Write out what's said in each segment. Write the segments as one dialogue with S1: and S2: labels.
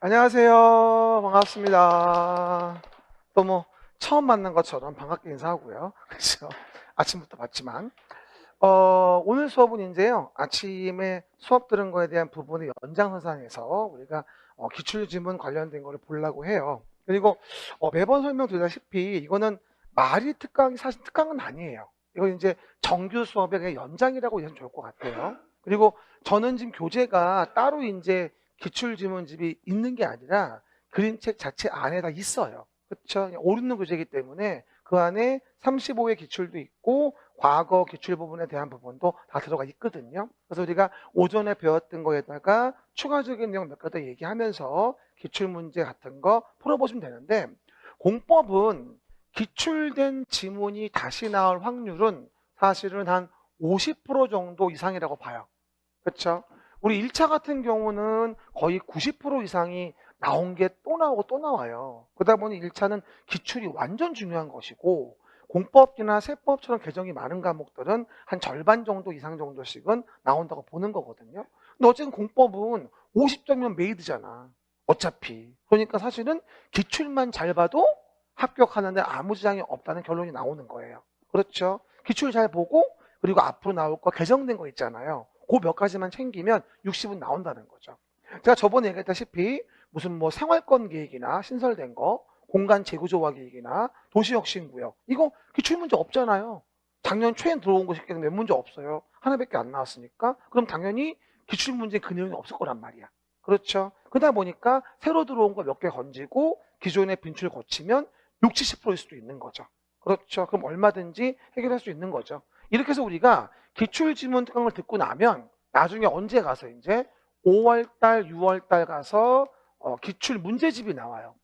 S1: 안녕하세요. 반갑습니다. 또 뭐 처음 만난 것처럼 반갑게 인사하고요. 그렇죠? 아침부터 봤지만 오늘 수업은 이제요. 아침에 수업 들은 거에 대한 부분의 연장선상에서 우리가 기출지문 관련된 거를 보려고 해요. 그리고 매번 설명드리다시피 이거는 말이 특강이 사실 특강은 아니에요. 이건 이제 정규 수업의 그냥 연장이라고 이해하면 좋을 것 같아요. 그리고 저는 지금 교재가 따로 이제 기출지문집이 있는 게 아니라 그림책 자체 안에 다 있어요. 그렇죠? 오르는 교재이기 때문에 그 안에 35의 기출도 있고 과거 기출 부분에 대한 부분도 다 들어가 있거든요. 그래서 우리가 오전에 배웠던 거에다가 추가적인 내용 몇 가지 더 얘기하면서 기출 문제 같은 거 풀어보시면 되는데, 공법은 기출된 지문이 다시 나올 확률은 사실은 한 50% 정도 이상이라고 봐요. 그렇죠? 우리 1차 같은 경우는 거의 90% 이상이 나온 게 또 나오고 또 나와요. 그러다 보니 1차는 기출이 완전 중요한 것이고, 공법이나 세법처럼 개정이 많은 과목들은 한 절반 정도 이상 정도씩은 나온다고 보는 거거든요. 근데 어쨌든 공법은 50점이면 메이드잖아. 어차피. 그러니까 사실은 기출만 잘 봐도 합격하는데 아무 지장이 없다는 결론이 나오는 거예요. 그렇죠? 기출 잘 보고 그리고 앞으로 나올 거 개정된 거 있잖아요. 그 몇 가지만 챙기면 60은 나온다는 거죠. 제가 저번에 얘기했다시피 무슨 뭐 생활권 계획이나 신설된 거, 공간 재구조화 계획이나 도시혁신구역, 이거 기출문제 없잖아요. 작년 초에 들어온 것이 몇 문제 없어요. 하나밖에 안 나왔으니까. 그럼 당연히 기출문제 그 내용이 없을 거란 말이야. 그렇죠? 그러다 보니까 새로 들어온 거 몇 개 건지고 기존의 빈출 고치면 60, 70%일 수도 있는 거죠. 그렇죠? 그럼 얼마든지 해결할 수 있는 거죠. 이렇게 해서 우리가 기출지문 특강을 듣고 나면 나중에 언제 가서 이제 5월달, 6월달 가서 기출 문제집이 나와요.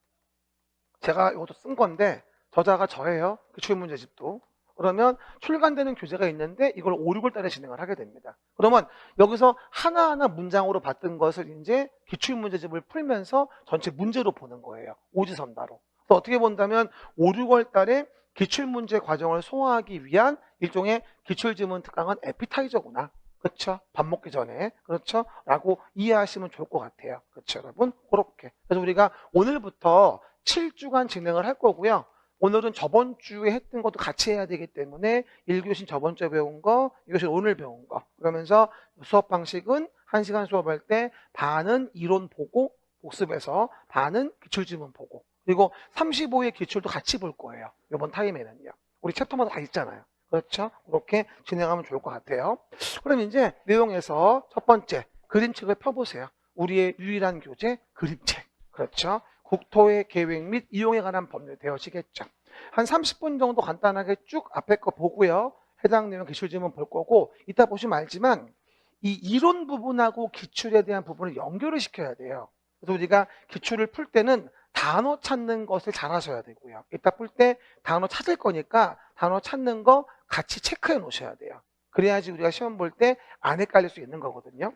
S1: 제가 이것도 쓴 건데 저자가 저예요. 기출 문제집도. 그러면 출간되는 교재가 있는데 이걸 5, 6월 달에 진행을 하게 됩니다. 그러면 여기서 하나하나 문장으로 봤던 것을 이제 기출 문제집을 풀면서 전체 문제로 보는 거예요. 오지선다로. 그래서 어떻게 본다면 5, 6월 달에 기출 문제 과정을 소화하기 위한 일종의 기출지문 특강은 에피타이저구나. 그렇죠? 밥 먹기 전에. 그렇죠? 라고 이해하시면 좋을 것 같아요. 그렇죠, 여러분? 그렇게. 그래서 우리가 오늘부터 7주간 진행을 할 거고요. 오늘은 저번 주에 했던 것도 같이 해야 되기 때문에 1교시 저번 주에 배운 거, 2교시 오늘 배운 거. 그러면서 수업 방식은 1시간 수업할 때 반은 이론 보고 복습해서 반은 기출지문 보고, 그리고 35의 기출도 같이 볼 거예요. 이번 타임에는요. 우리 챕터마다 다 있잖아요. 그렇죠? 그렇게 진행하면 좋을 것 같아요. 그럼 이제 내용에서 첫 번째 그림책을 펴보세요. 우리의 유일한 교재 그림책. 그렇죠? 국토의 계획 및 이용에 관한 법률 되어지겠죠. 한 30분 정도 간단하게 쭉 앞에 거 보고요. 해당 내용 기출지문 볼 거고, 이따 보시면 알지만 이 이론 부분하고 기출에 대한 부분을 연결을 시켜야 돼요. 그래서 우리가 기출을 풀 때는 단어 찾는 것을 잘 하셔야 되고요. 이따 풀 때 단어 찾을 거니까 단어 찾는 거 같이 체크해 놓으셔야 돼요. 그래야지 우리가 시험 볼 때 안 헷갈릴 수 있는 거거든요.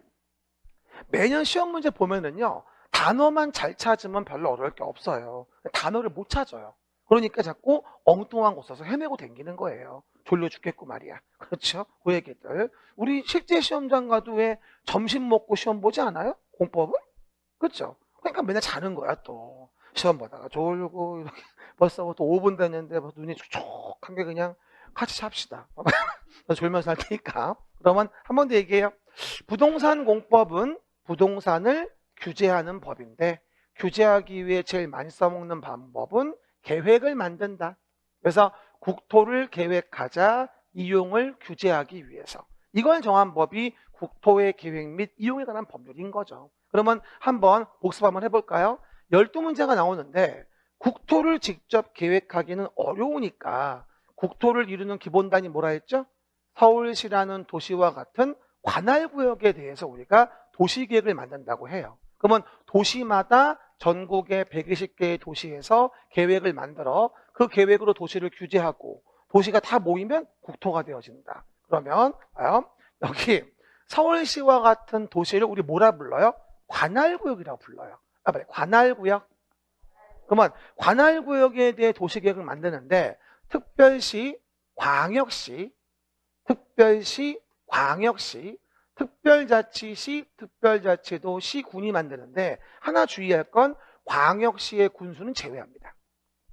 S1: 매년 시험 문제 보면은요, 단어만 잘 찾으면 별로 어려울 게 없어요. 단어를 못 찾아요. 그러니까 자꾸 엉뚱한 곳 써서 헤매고 댕기는 거예요. 졸려 죽겠고 말이야. 그렇죠? 그 얘기들. 우리 실제 시험장 가도 왜 점심 먹고 시험 보지 않아요? 공법은? 그렇죠? 그러니까 맨날 자는 거야 또. 시험 보다가 졸고 이렇게 벌써 또 5분 됐는데 눈이 촉촉한 게 그냥 같이 잡시다. 졸면서 할 테니까. 그러면 한 번 더 얘기해요. 부동산 공법은 부동산을 규제하는 법인데, 규제하기 위해 제일 많이 써먹는 방법은 계획을 만든다. 그래서 국토를 계획하자, 이용을 규제하기 위해서. 이걸 정한 법이 국토의 계획 및 이용에 관한 법률인 거죠. 그러면 한번 복습 한번 해볼까요? 12문제가 나오는데 국토를 직접 계획하기는 어려우니까 국토를 이루는 기본단위 뭐라 했죠? 서울시라는 도시와 같은 관할구역에 대해서 우리가 도시계획을 만든다고 해요. 그러면 도시마다 전국의 120개의 도시에서 계획을 만들어 그 계획으로 도시를 규제하고 도시가 다 모이면 국토가 되어진다. 그러면 여기 서울시와 같은 도시를 우리 뭐라 불러요? 관할구역이라고 불러요. 관할구역. 그러면 관할구역에 대해 도시계획을 만드는데 특별시, 광역시, 특별시, 광역시, 특별자치시, 특별자치도, 시군이 만드는데 하나 주의할 건 광역시의 군수는 제외합니다.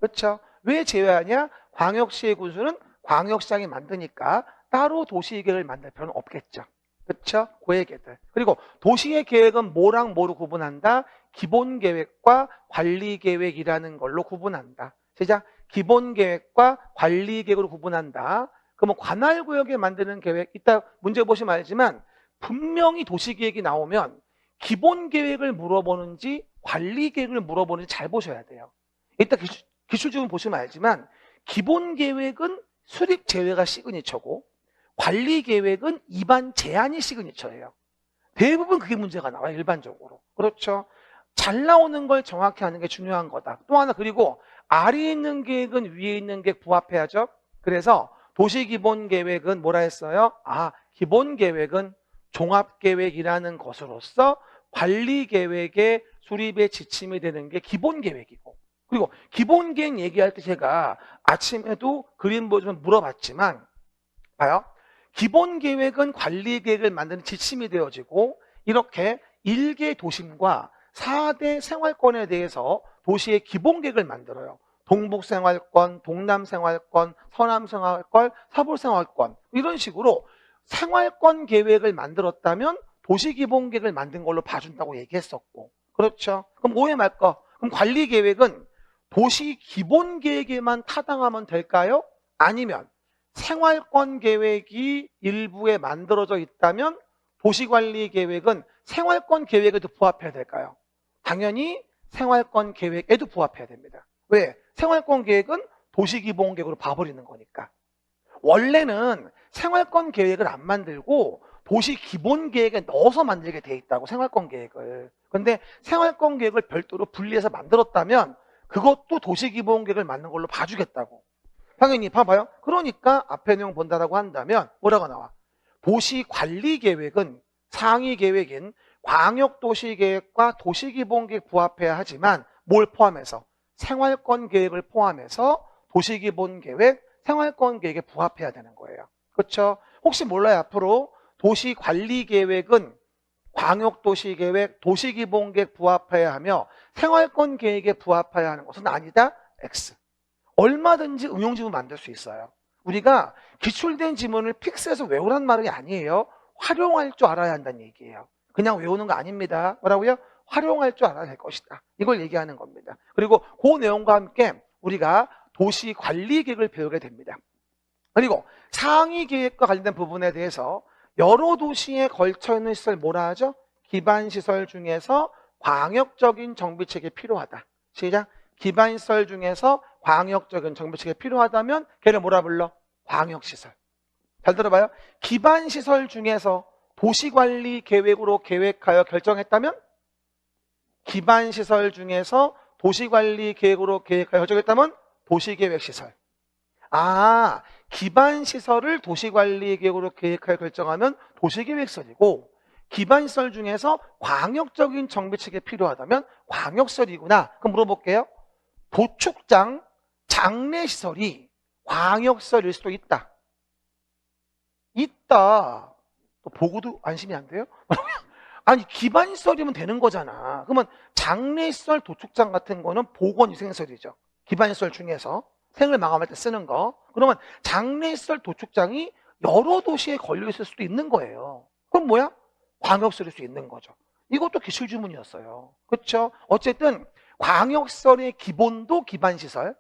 S1: 그렇죠? 왜 제외하냐? 광역시의 군수는 광역시장이 만드니까 따로 도시계획을 만들 필요는 없겠죠. 그렇죠? 그 얘기들. 그리고 도시의 계획은 뭐랑 뭐로 구분한다? 기본계획과 관리계획이라는 걸로 구분한다. 시작. 기본계획과 관리계획으로 구분한다. 그러면 관할구역에 만드는 계획, 이따 문제 보시면 알지만 분명히 도시계획이 나오면 기본계획을 물어보는지 관리계획을 물어보는지 잘 보셔야 돼요. 이따 기출지문 보시면 알지만 기본계획은 수립 제외가 시그니처고 관리계획은 입안 제한이 시그니처예요. 대부분 그게 문제가 나와요. 일반적으로. 그렇죠. 잘 나오는 걸 정확히 하는 게 중요한 거다. 또 하나 그리고 아래에 있는 계획은 위에 있는 계획 부합해야죠. 그래서 도시기본계획은 뭐라 했어요? 기본계획은 종합계획이라는 것으로서 관리계획의 수립의 지침이 되는 게 기본계획이고 그리고 기본계획 얘기할 때 제가 아침에도 그림 보여주면 물어봤지만 봐요. 기본계획은 관리계획을 만드는 지침이 되어지고 이렇게 1개 도심과 4대 생활권에 대해서 도시의 기본계획을 만들어요. 동북생활권, 동남생활권, 서남생활권, 서부생활권 이런 식으로 생활권 계획을 만들었다면 도시기본계획을 만든 걸로 봐준다고 얘기했었고 그렇죠. 그럼 오해 말까? 그럼 관리계획은 도시기본계획에만 타당하면 될까요? 아니면 생활권 계획이 일부에 만들어져 있다면 도시관리계획은 생활권 계획에도 부합해야 될까요? 당연히 생활권 계획에도 부합해야 됩니다. 왜? 생활권 계획은 도시기본계획으로 봐버리는 거니까. 원래는 생활권 계획을 안 만들고 도시기본계획에 넣어서 만들게 돼 있다고 생활권 계획을. 근데 생활권 계획을 별도로 분리해서 만들었다면 그것도 도시기본계획을 만든 걸로 봐주겠다고. 당연히 봐봐요. 그러니까 앞에 내용 본다라고 한다면 뭐라고 나와? 도시관리계획은 상위 계획인 광역도시계획과 도시기본계획 부합해야 하지만 뭘 포함해서? 생활권 계획을 포함해서 도시기본계획, 생활권 계획에 부합해야 되는 거예요. 그렇죠? 혹시 몰라요. 앞으로 도시관리계획은 광역도시계획, 도시기본계획 부합해야 하며 생활권 계획에 부합해야 하는 것은 아니다. X. 얼마든지 응용지문 만들 수 있어요. 우리가 기출된 지문을 픽스해서 외우란 말이 아니에요. 활용할 줄 알아야 한다는 얘기예요. 그냥 외우는 거 아닙니다. 뭐라고요? 활용할 줄 알아야 할 것이다. 이걸 얘기하는 겁니다. 그리고 그 내용과 함께 우리가 도시관리계획을 배우게 됩니다. 그리고 상위 계획과 관련된 부분에 대해서 여러 도시에 걸쳐 있는 시설 뭐라 하죠? 기반시설 중에서 광역적인 정비책이 필요하다. 시작. 기반시설 중에서 광역적인 정비책이 필요하다면 걔를 뭐라 불러? 광역시설. 잘 들어봐요. 기반시설 중에서 도시관리 계획으로 계획하여 결정했다면 기반시설 중에서 도시관리 계획으로 계획하여 결정했다면 도시계획시설. 기반시설을 도시관리 계획으로 계획하여 결정하면 도시계획시설이고 기반시설 중에서 광역적인 정비책이 필요하다면 광역시설이구나. 그럼 물어볼게요. 도축장, 장례시설이 광역시설일 수도 있다. 있다. 또 보고도 안심이 안 돼요? 아니 기반시설이면 되는 거잖아. 그러면 장례시설, 도축장 같은 거는 보건위생시설이죠. 기반시설 중에서 생을 마감할 때 쓰는 거. 그러면 장례시설, 도축장이 여러 도시에 걸려 있을 수도 있는 거예요. 그럼 뭐야? 광역시설일 수 있는 거죠. 이것도 기출주문이었어요. 그렇죠? 어쨌든 광역시설의 기본도 기반시설,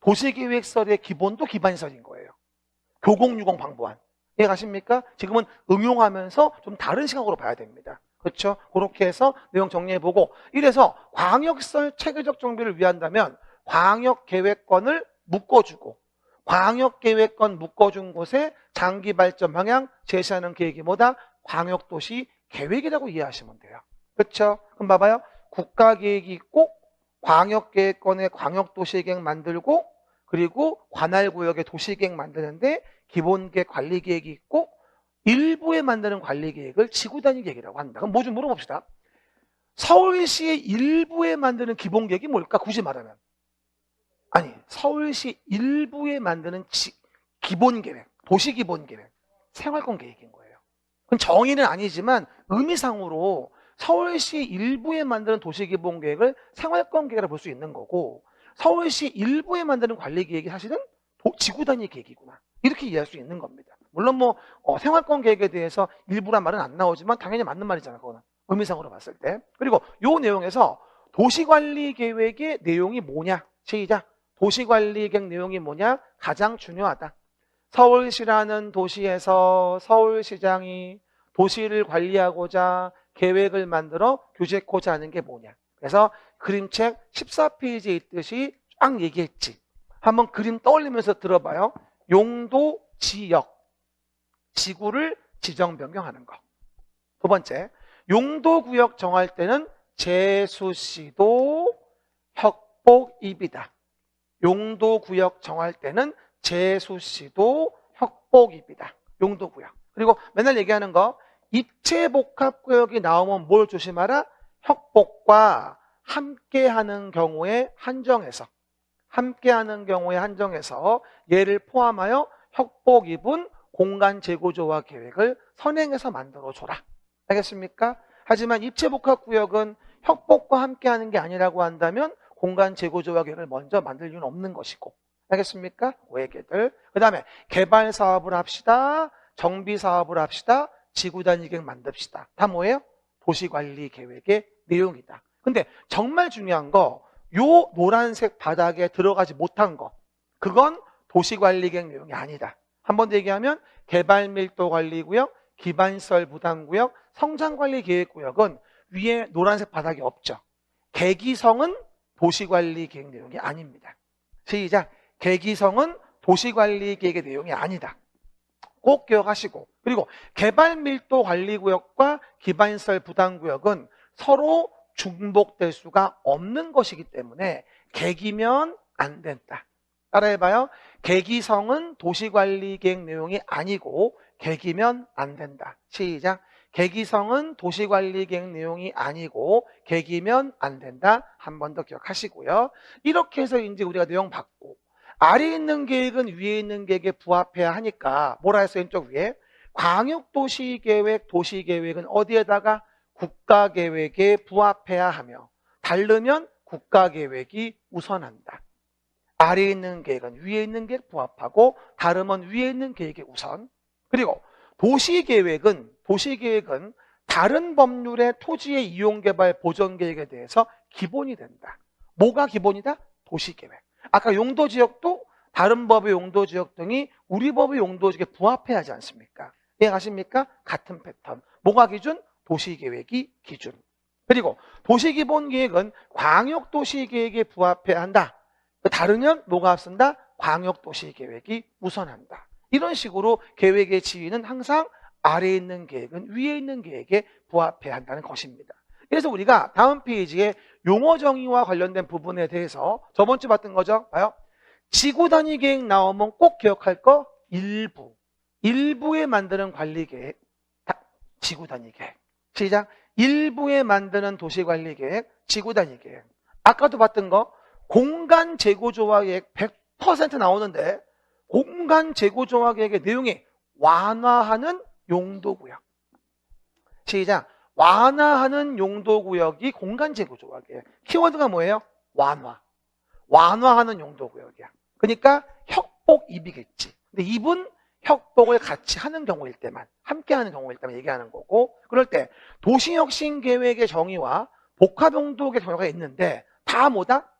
S1: 도시계획시설의 기본도 기반시설인 거예요. 교공유공 방부안. 이해가십니까? 지금은 응용하면서 좀 다른 시각으로 봐야 됩니다. 그렇죠? 그렇게 해서 내용 정리해보고 이래서 광역시설 체계적 정비를 위한다면 광역계획권을 묶어주고 광역계획권 묶어준 곳에 장기발전 방향 제시하는 계획이 뭐다? 광역도시 계획이라고 이해하시면 돼요. 그렇죠? 그럼 봐봐요. 국가계획이 있고 광역계획권에 광역도시계획 만들고 그리고 관할구역에 도시계획 만드는데 기본계획 관리계획이 있고 일부에 만드는 관리계획을 지구단위 계획이라고 한다. 그럼 뭐 좀 물어봅시다. 서울시의 일부에 만드는 기본계획이 뭘까? 굳이 말하면. 아니 서울시 일부에 만드는 기본계획, 도시기본계획, 생활권 계획인 거예요. 그건 정의는 아니지만 의미상으로 서울시 일부에 만드는 도시기본계획을 생활권 계획이라 볼 수 있는 거고, 서울시 일부에 만드는 관리계획이 사실은 지구 단위 계획이구나, 이렇게 이해할 수 있는 겁니다. 물론 뭐 생활권 계획에 대해서 일부란 말은 안 나오지만 당연히 맞는 말이잖아요, 그거는 의미상으로 봤을 때. 그리고 요 내용에서 도시관리계획의 내용이 뭐냐, 시작. 도시관리계획 내용이 뭐냐, 가장 중요하다. 서울시라는 도시에서 서울시장이 도시를 관리하고자 계획을 만들어 규제코자 하는 게 뭐냐. 그래서 그림책 14페이지에 있듯이 쫙 얘기했지. 한번 그림 떠올리면서 들어봐요. 용도, 지역, 지구를 지정 변경하는 거. 두 번째, 용도구역 정할 때는 제수시도 협복입이다. 용도구역 정할 때는 제수시도 협복입이다. 용도구역. 그리고 맨날 얘기하는 거, 입체복합구역이 나오면 뭘 조심하라? 협복과 함께하는 경우에 한정해서, 얘를 포함하여 협복입은 공간재구조화 계획을 선행해서 만들어줘라. 알겠습니까? 하지만 입체복합구역은 협복과 함께하는 게 아니라고 한다면 공간재구조화 계획을 먼저 만들 이유는 없는 것이고. 알겠습니까? 그 얘기들. 그 다음에 개발 사업을 합시다. 정비 사업을 합시다. 지구단위 계획 만듭시다. 다 뭐예요? 도시관리 계획의 내용이다. 근데 정말 중요한 거, 요 노란색 바닥에 들어가지 못한 거, 그건 도시관리 계획 내용이 아니다. 한 번 더 얘기하면 개발밀도관리구역, 기반시설 부담구역, 성장관리계획구역은 위에 노란색 바닥이 없죠. 계기성은 도시관리 계획 내용이 아닙니다. 시작. 계기성은 도시관리 계획의 내용이 아니다. 꼭 기억하시고. 그리고 개발밀도관리구역과 기반시설 부담구역은 서로 중복될 수가 없는 것이기 때문에 계기면 안 된다. 따라해봐요. 계기성은 도시관리 계획 내용이 아니고 계기면 안 된다. 시작. 계기성은 도시관리 계획 내용이 아니고 계기면 안 된다. 한 번 더 기억하시고요. 이렇게 해서 이제 우리가 내용 받고, 아래에 있는 계획은 위에 있는 계획에 부합해야 하니까 뭐라 했어요? 왼쪽 위에 광역도시계획, 도시계획은 어디에다가 국가계획에 부합해야 하며, 다르면 국가계획이 우선한다. 아래에 있는 계획은 위에 있는 계획 부합하고, 다르면 위에 있는 계획이 우선. 그리고 도시계획은 다른 법률의 토지의 이용개발 보전계획에 대해서 기본이 된다. 뭐가 기본이다? 도시계획. 아까 용도지역도 다른 법의 용도지역 등이 우리 법의 용도지역에 부합해야 하지 않습니까? 이해가십니까? 같은 패턴. 뭐가 기준? 도시계획이 기준. 그리고 도시기본계획은 광역도시계획에 부합해야 한다. 다르면 뭐가 앞선다? 광역도시계획이 우선한다. 이런 식으로 계획의 지위는 항상 아래에 있는 계획은 위에 있는 계획에 부합해야 한다는 것입니다. 그래서 우리가 다음 페이지에 용어 정의와 관련된 부분에 대해서 저번 주 봤던 거죠. 봐요. 지구 단위 계획 나오면 꼭 기억할 거, 일부에 만드는 관리 계획, 지구 단위 계획. 시작. 일부에 만드는 도시 관리 계획, 지구 단위 계획. 아까도 봤던 거, 공간 재구조화 계획 100% 나오는데, 공간 재구조화 계획의 내용이 완화하는 용도구역. 시작. 완화하는 용도구역이 공간 재구조화 계획. 키워드가 뭐예요? 완화하는 용도구역이야. 그러니까 협복입이겠지. 근데 입은 협복을 같이 하는 경우일 때만, 함께 하는 경우일 때만 얘기하는 거고, 그럴 때 도시혁신계획의 정의와 복합용도의 정의가 있는데, 다 뭐다?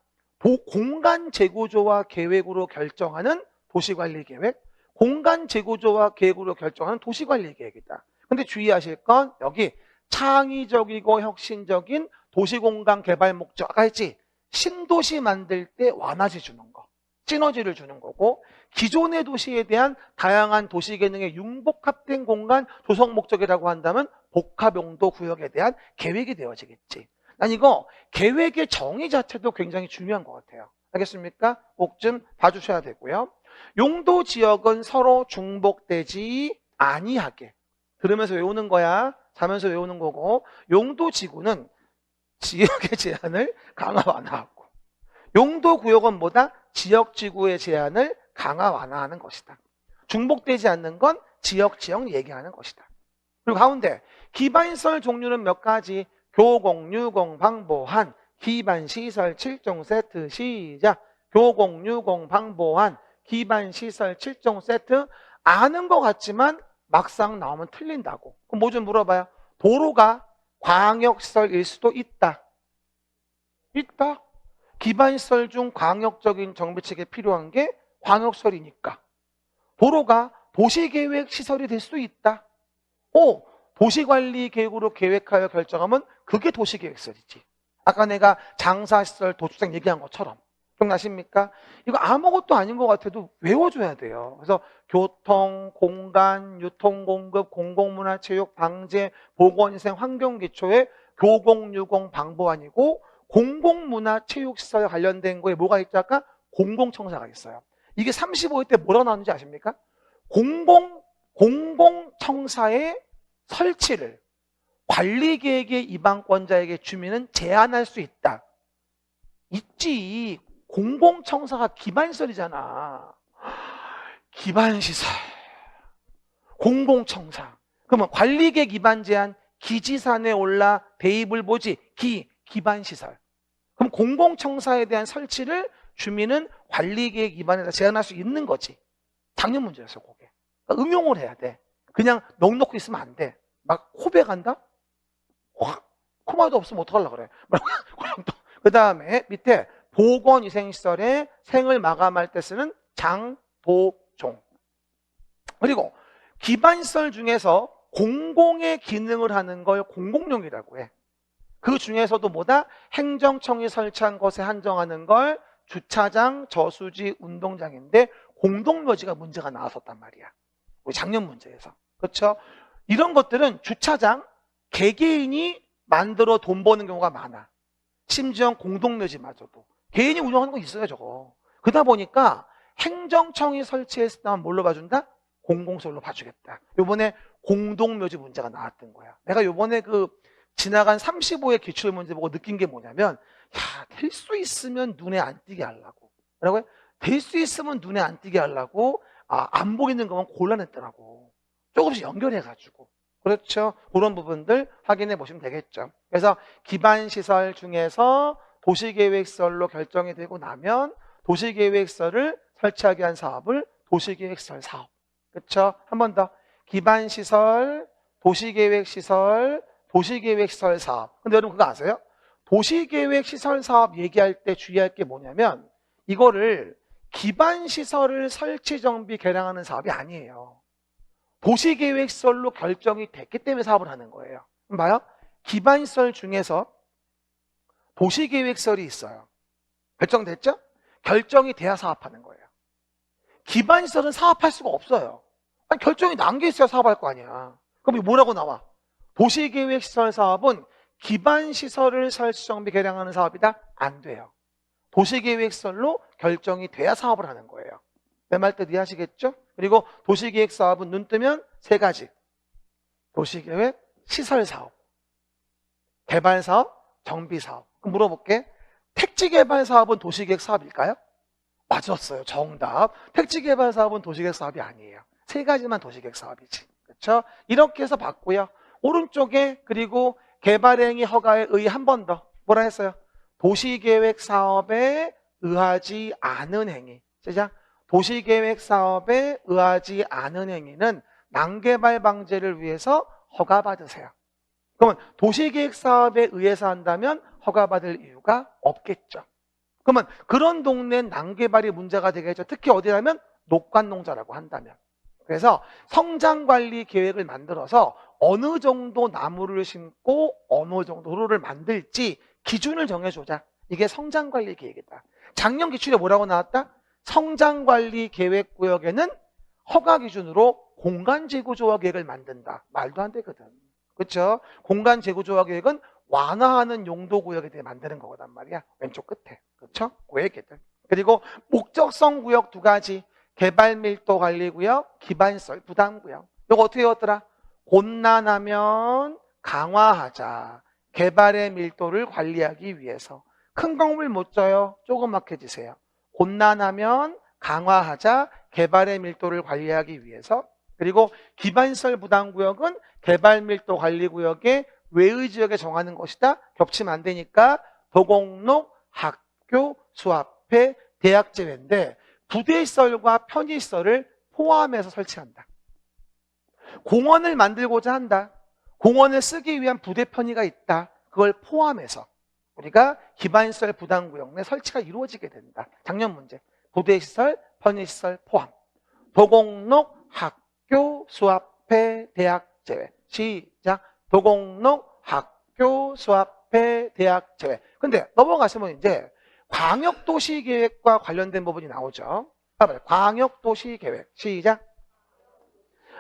S1: 공간 재구조화 계획으로 결정하는 도시관리계획, 공간 재구조화 계획으로 결정하는 도시관리계획이다. 근데 주의하실 건 여기 창의적이고 혁신적인 도시공간 개발 목적, 아까 했지? 신도시 만들 때 완화제 주는 거, 시너지를 주는 거고, 기존의 도시에 대한 다양한 도시 기능의 융복합된 공간 조성 목적이라고 한다면 복합용도 구역에 대한 계획이 되어지겠지. 난 이거 계획의 정의 자체도 굉장히 중요한 것 같아요. 알겠습니까? 꼭 좀 봐주셔야 되고요. 용도 지역은 서로 중복되지 아니하게. 들으면서 외우는 거야. 자면서 외우는 거고, 용도 지구는 지역의 제한을 강화 완화하고, 용도 구역은 뭐다? 지역 지구의 제한을 강화 완화하는 것이다. 중복되지 않는 건 지역 얘기하는 것이다. 그리고 가운데 기반시설 종류는 몇 가지? 교공, 유공, 방보한, 기반시설 7종 세트. 시작. 교공, 유공, 방보한, 기반시설 7종 세트. 아는 것 같지만 막상 나오면 틀린다고. 그럼 뭐 좀 물어봐요. 도로가 광역시설일 수도 있다. 있다. 기반시설 중 광역적인 정비책에 필요한 게 광역시설이니까. 도로가 도시계획 시설이 될 수도 있다. 도시관리계획으로 계획하여 결정하면 그게 도시계획시설이지. 아까 내가 장사시설, 도축장 얘기한 것처럼. 기억나십니까? 이거 아무것도 아닌 것 같아도 외워줘야 돼요. 그래서 교통, 공간, 유통공급, 공공문화체육, 방제, 보건위생, 환경기초에 교공, 유공, 방보안이고 공공문화체육시설 관련된 거에 뭐가 있죠? 아까 공공청사가 있어요. 이게 35회 때 뭐라고 나왔는지 아십니까? 공공청사의 설치를 관리계획의 이방권자에게 주민은 제한할 수 있다. 있지. 공공청사가 기반시설이잖아. 기반시설. 공공청사. 그러면 관리계획 위반 제한, 기지산에 올라 대입을 보지. 기반시설. 그럼 공공청사에 대한 설치를 주민은 관리계획 위반에다 제한할 수 있는 거지. 작년 문제였어, 그게. 그러니까 응용을 해야 돼. 그냥 넋 놓고 있으면 안 돼. 막 코백한다? 확 코마도 없으면 어떡하려고 그래. 그 다음에 밑에 보건위생시설에 생을 마감할 때 쓰는 장도종. 그리고 기반시설 중에서 공공의 기능을 하는 걸 공공용이라고 해. 그 중에서도 뭐다? 행정청이 설치한 것에 한정하는 걸 주차장, 저수지, 운동장인데 공동묘지가 문제가 나왔었단 말이야. 우리 작년 문제에서. 그렇죠? 이런 것들은 주차장, 개개인이 만들어 돈 버는 경우가 많아. 심지어 공동묘지마저도. 개인이 운영하는 거 있어요, 저거. 그러다 보니까 행정청이 설치했을 때만 뭘로 봐준다? 공공시설로 봐주겠다. 요번에 공동묘지 문제가 나왔던 거야. 내가 요번에 지나간 35회 기출문제 보고 느낀 게 뭐냐면, 될 수 있으면 눈에 안 띄게 하려고. 뭐라고요? 될 수 있으면 눈에 안 띄게 하려고, 안 보이는 것만 골라냈더라고. 조금씩 연결해가지고. 그렇죠? 그런 부분들 확인해 보시면 되겠죠. 그래서 기반시설 중에서 도시계획시설로 결정이 되고 나면 도시계획시설을 설치하게 한 사업을 도시계획시설 사업. 그렇죠? 한 번 더. 기반시설, 도시계획시설, 도시계획시설 사업. 근데 여러분 그거 아세요? 도시계획시설 사업 얘기할 때 주의할 게 뭐냐면 이거를 기반시설을 설치, 정비, 개량하는 사업이 아니에요. 도시계획시설로 결정이 됐기 때문에 사업을 하는 거예요. 그럼 봐요. 기반시설 중에서 도시계획시설이 있어요. 결정됐죠? 결정이 돼야 사업하는 거예요. 기반시설은 사업할 수가 없어요. 아니, 결정이 난 게 있어야 사업할 거 아니야. 그럼 뭐라고 나와? 도시계획시설 사업은 기반시설을 설치, 정비, 개량하는 사업이다? 안 돼요. 도시계획시설로 결정이 돼야 사업을 하는 거예요. 내 말 뜻 이해하시겠죠? 그리고 도시계획 사업은 눈 뜨면 세 가지. 도시계획, 시설사업, 개발사업, 정비사업. 그럼 물어볼게. 택지개발사업은 도시계획 사업일까요? 맞았어요. 정답. 택지개발 사업은 도시계획 사업이 아니에요. 세 가지만 도시계획 사업이지. 그렇죠? 이렇게 해서 봤고요. 오른쪽에 그리고 개발행위 허가에 의해 한 번 더 뭐라 했어요? 도시계획 사업에 의하지 않은 행위. 시작. 도시계획 사업에 의하지 않은 행위는 난개발 방지를 위해서 허가받으세요. 그러면 도시계획 사업에 의해서 한다면 허가받을 이유가 없겠죠. 그러면 그런 동네는 난개발이 문제가 되겠죠. 특히 어디라면 녹관농자라고 한다면. 그래서 성장관리 계획을 만들어서 어느 정도 나무를 심고 어느 정도 도로를 만들지 기준을 정해주자. 이게 성장관리 계획이다. 작년 기출에 뭐라고 나왔다? 성장관리 계획구역에는 허가 기준으로 공간재구조화 계획을 만든다. 말도 안 되거든. 그렇죠? 공간재구조화 계획은 완화하는 용도구역에 대해 만드는 거단 말이야. 왼쪽 끝에. 그렇죠? 그 얘기들. 그리고 목적성 구역 두 가지. 개발밀도 관리구역, 기반시설, 부담구역. 이거 어떻게 외웠더라? 곤란하면 강화하자. 개발의 밀도를 관리하기 위해서. 큰 건물 못 져요. 조그맣게 지세요. 곤란하면 강화하자. 개발의 밀도를 관리하기 위해서. 그리고 기반시설 부담구역은 개발밀도관리구역의 외의 지역에 정하는 것이다. 겹치면 안 되니까 도곡록, 학교, 수합회, 대학 제외인데 부대시설과 편의시설을 포함해서 설치한다. 공원을 만들고자 한다. 공원을 쓰기 위한 부대 편의가 있다. 그걸 포함해서 우리가 기반시설 부담구역 내 설치가 이루어지게 된다. 작년 문제. 부대시설, 편의시설 포함. 도곡록, 학교, 수합회, 대학 제외. 시작. 도곡록, 학교, 수합회, 대학 제외. 근데 넘어가시면 이제 광역도시계획과 관련된 부분이 나오죠. 봐봐요. 광역도시계획. 시작.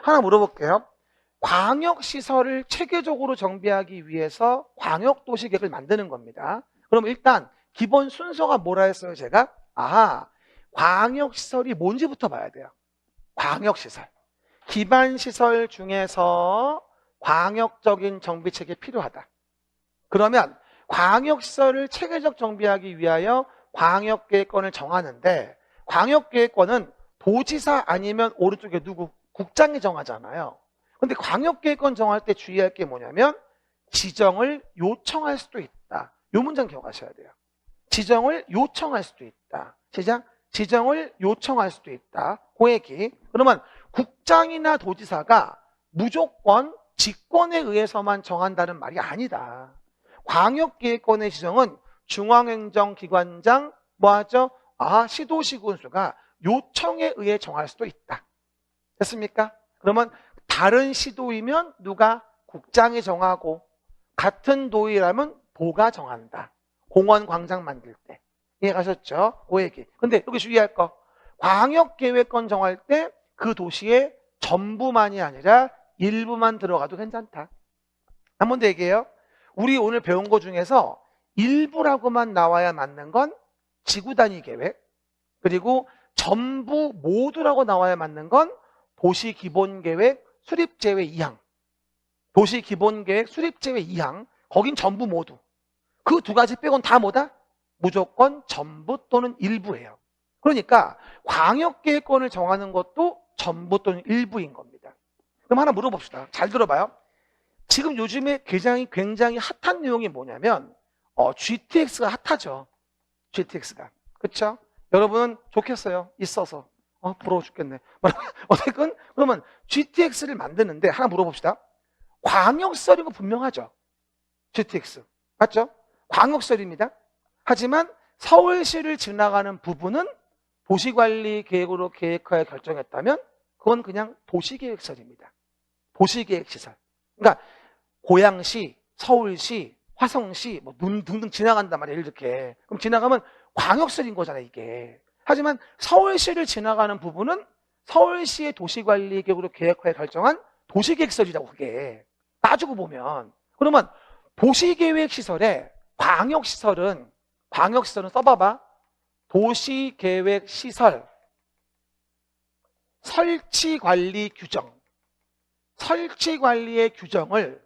S1: 하나 물어볼게요. 광역시설을 체계적으로 정비하기 위해서 광역도시계획을 만드는 겁니다. 그럼 일단 기본 순서가 뭐라 했어요, 제가? 광역시설이 뭔지부터 봐야 돼요. 광역시설. 기반시설 중에서 광역적인 정비체계 필요하다. 그러면 광역시설을 체계적 정비하기 위하여 광역계획권을 정하는데 광역계획권은 도지사 아니면 오른쪽에 누구? 국장이 정하잖아요. 근데 광역계획권 정할 때 주의할 게 뭐냐면 지정을 요청할 수도 있다. 요 문장 기억하셔야 돼요. 지정을 요청할 수도 있다. 시작. 지정을 요청할 수도 있다. 그 얘기. 그러면 국장이나 도지사가 무조건 직권에 의해서만 정한다는 말이 아니다. 광역계획권의 지정은 중앙행정기관장 뭐하죠? 시도시군수가 요청에 의해 정할 수도 있다. 됐습니까? 그러면 다른 시도이면 누가? 국장이 정하고 같은 도이라면 도가 정한다. 공원 광장 만들 때. 이해가셨죠? 그 얘기. 근데 여기 주의할 거. 광역계획권 정할 때 그 도시의 전부만이 아니라 일부만 들어가도 괜찮다. 한 번 더 얘기해요. 우리 오늘 배운 거 중에서 일부라고만 나와야 맞는 건 지구단위 계획, 그리고 전부 모두라고 나와야 맞는 건 도시기본계획 수립제외 2항. 도시기본계획 수립제외 2항. 거긴 전부 모두. 그 두 가지 빼곤 다 뭐다? 무조건 전부 또는 일부예요. 그러니까 광역계획권을 정하는 것도 전부 또는 일부인 겁니다. 그럼 하나 물어봅시다. 잘 들어봐요. 지금 요즘에 굉장히 핫한 내용이 뭐냐면 GTX가 핫하죠. GTX가. 그렇죠? 여러분은 좋겠어요. 있어서. 부러워 죽겠네. 어쨌든 그러면 GTX를 만드는데 하나 물어봅시다. 광역시설인 거 분명하죠. GTX. 맞죠? 광역시설입니다. 하지만 서울시를 지나가는 부분은 도시관리계획으로 계획하여 결정했다면 그건 그냥 도시계획시설입니다. 도시계획시설. 그러니까 고양시, 서울시, 화성시 뭐 등등 지나간단 말이에요. 이렇게. 그럼 지나가면 광역시설인 거잖아요. 이게. 하지만 서울시를 지나가는 부분은 서울시의 도시관리계획으로 계획하여 결정한 도시계획시설이라고 그게. 따지고 보면. 그러면 도시계획시설에 광역시설은 써봐봐. 도시계획시설 설치관리 규정. 설치관리의 규정을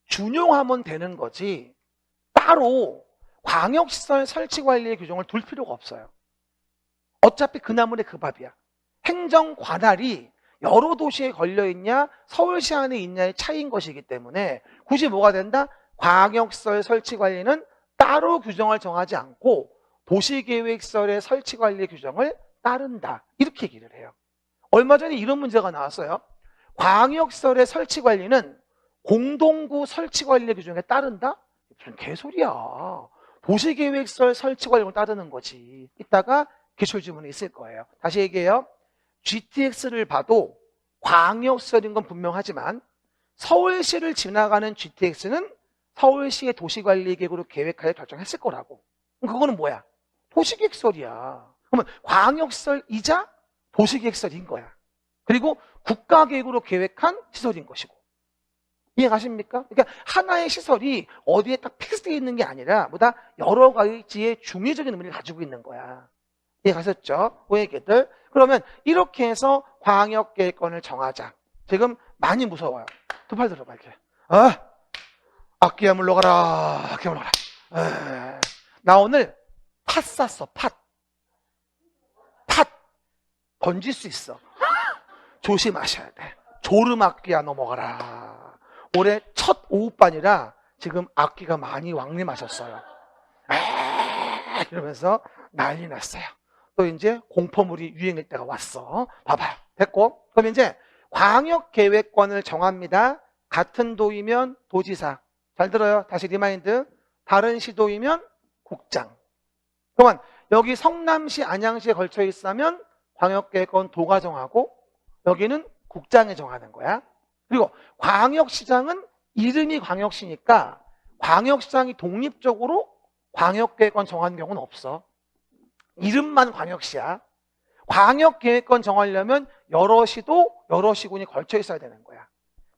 S1: 준용하면 되는 거지 따로 광역시설 설치관리의 규정을 둘 필요가 없어요. 어차피 그 나물에 그 밥이야. 행정관할이 여러 도시에 걸려있냐 서울시 안에 있냐의 차이인 것이기 때문에 굳이 뭐가 된다? 광역시설 설치관리는 따로 규정을 정하지 않고 도시계획시설의 설치관리 규정을 따른다. 이렇게 얘기를 해요. 얼마 전에 이런 문제가 나왔어요. 광역시설의 설치관리는 공동구 설치관리 규정에 따른다? 무슨 개소리야. 도시계획시설 설치관리를 따르는 거지. 이따가 기출지문에 있을 거예요. 다시 얘기해요. GTX를 봐도 광역시설인 건 분명하지만 서울시를 지나가는 GTX는 서울시의 도시관리계획으로 계획하여 결정했을 거라고. 그럼 그거는 뭐야? 도시계획시설이야. 그러면 광역시설이자 도시계획시설인 거야. 그리고 국가계획으로 계획한 시설인 것이고. 이해가십니까? 그러니까 하나의 시설이 어디에 딱 픽스되어 있는 게 아니라 뭐다 여러 가지의 중의적인 의미를 가지고 있는 거야. 이해가셨죠? 그 얘기들. 그러면 이렇게 해서 광역계획권을 정하자. 지금 많이 무서워요. 두 팔 들어봐 이렇게. 악기야 물러가라. 악기야 물러가라. 나 오늘 팥 샀어. 팥 던질 수 있어. 조심하셔야 돼. 졸음악기야 넘어가라. 올해 첫 오후반이라 지금 악기가 많이 왕림하셨어요. 이러면서 난리 났어요. 또 이제 공포물이 유행할 때가 왔어. 봐봐요. 됐고. 그럼 이제 광역계획권을 정합니다. 같은 도이면 도지사. 잘 들어요. 다시 리마인드. 다른 시도이면 국장. 그러면 여기 성남시, 안양시에 걸쳐 있으면 광역계획권 도가 정하고 여기는 국장이 정하는 거야. 그리고 광역시장은 이름이 광역시니까 광역시장이 독립적으로 광역계획권 정하는 경우는 없어. 이름만 광역시야. 광역계획권 정하려면 여러 시도, 여러 시군이 걸쳐 있어야 되는 거야.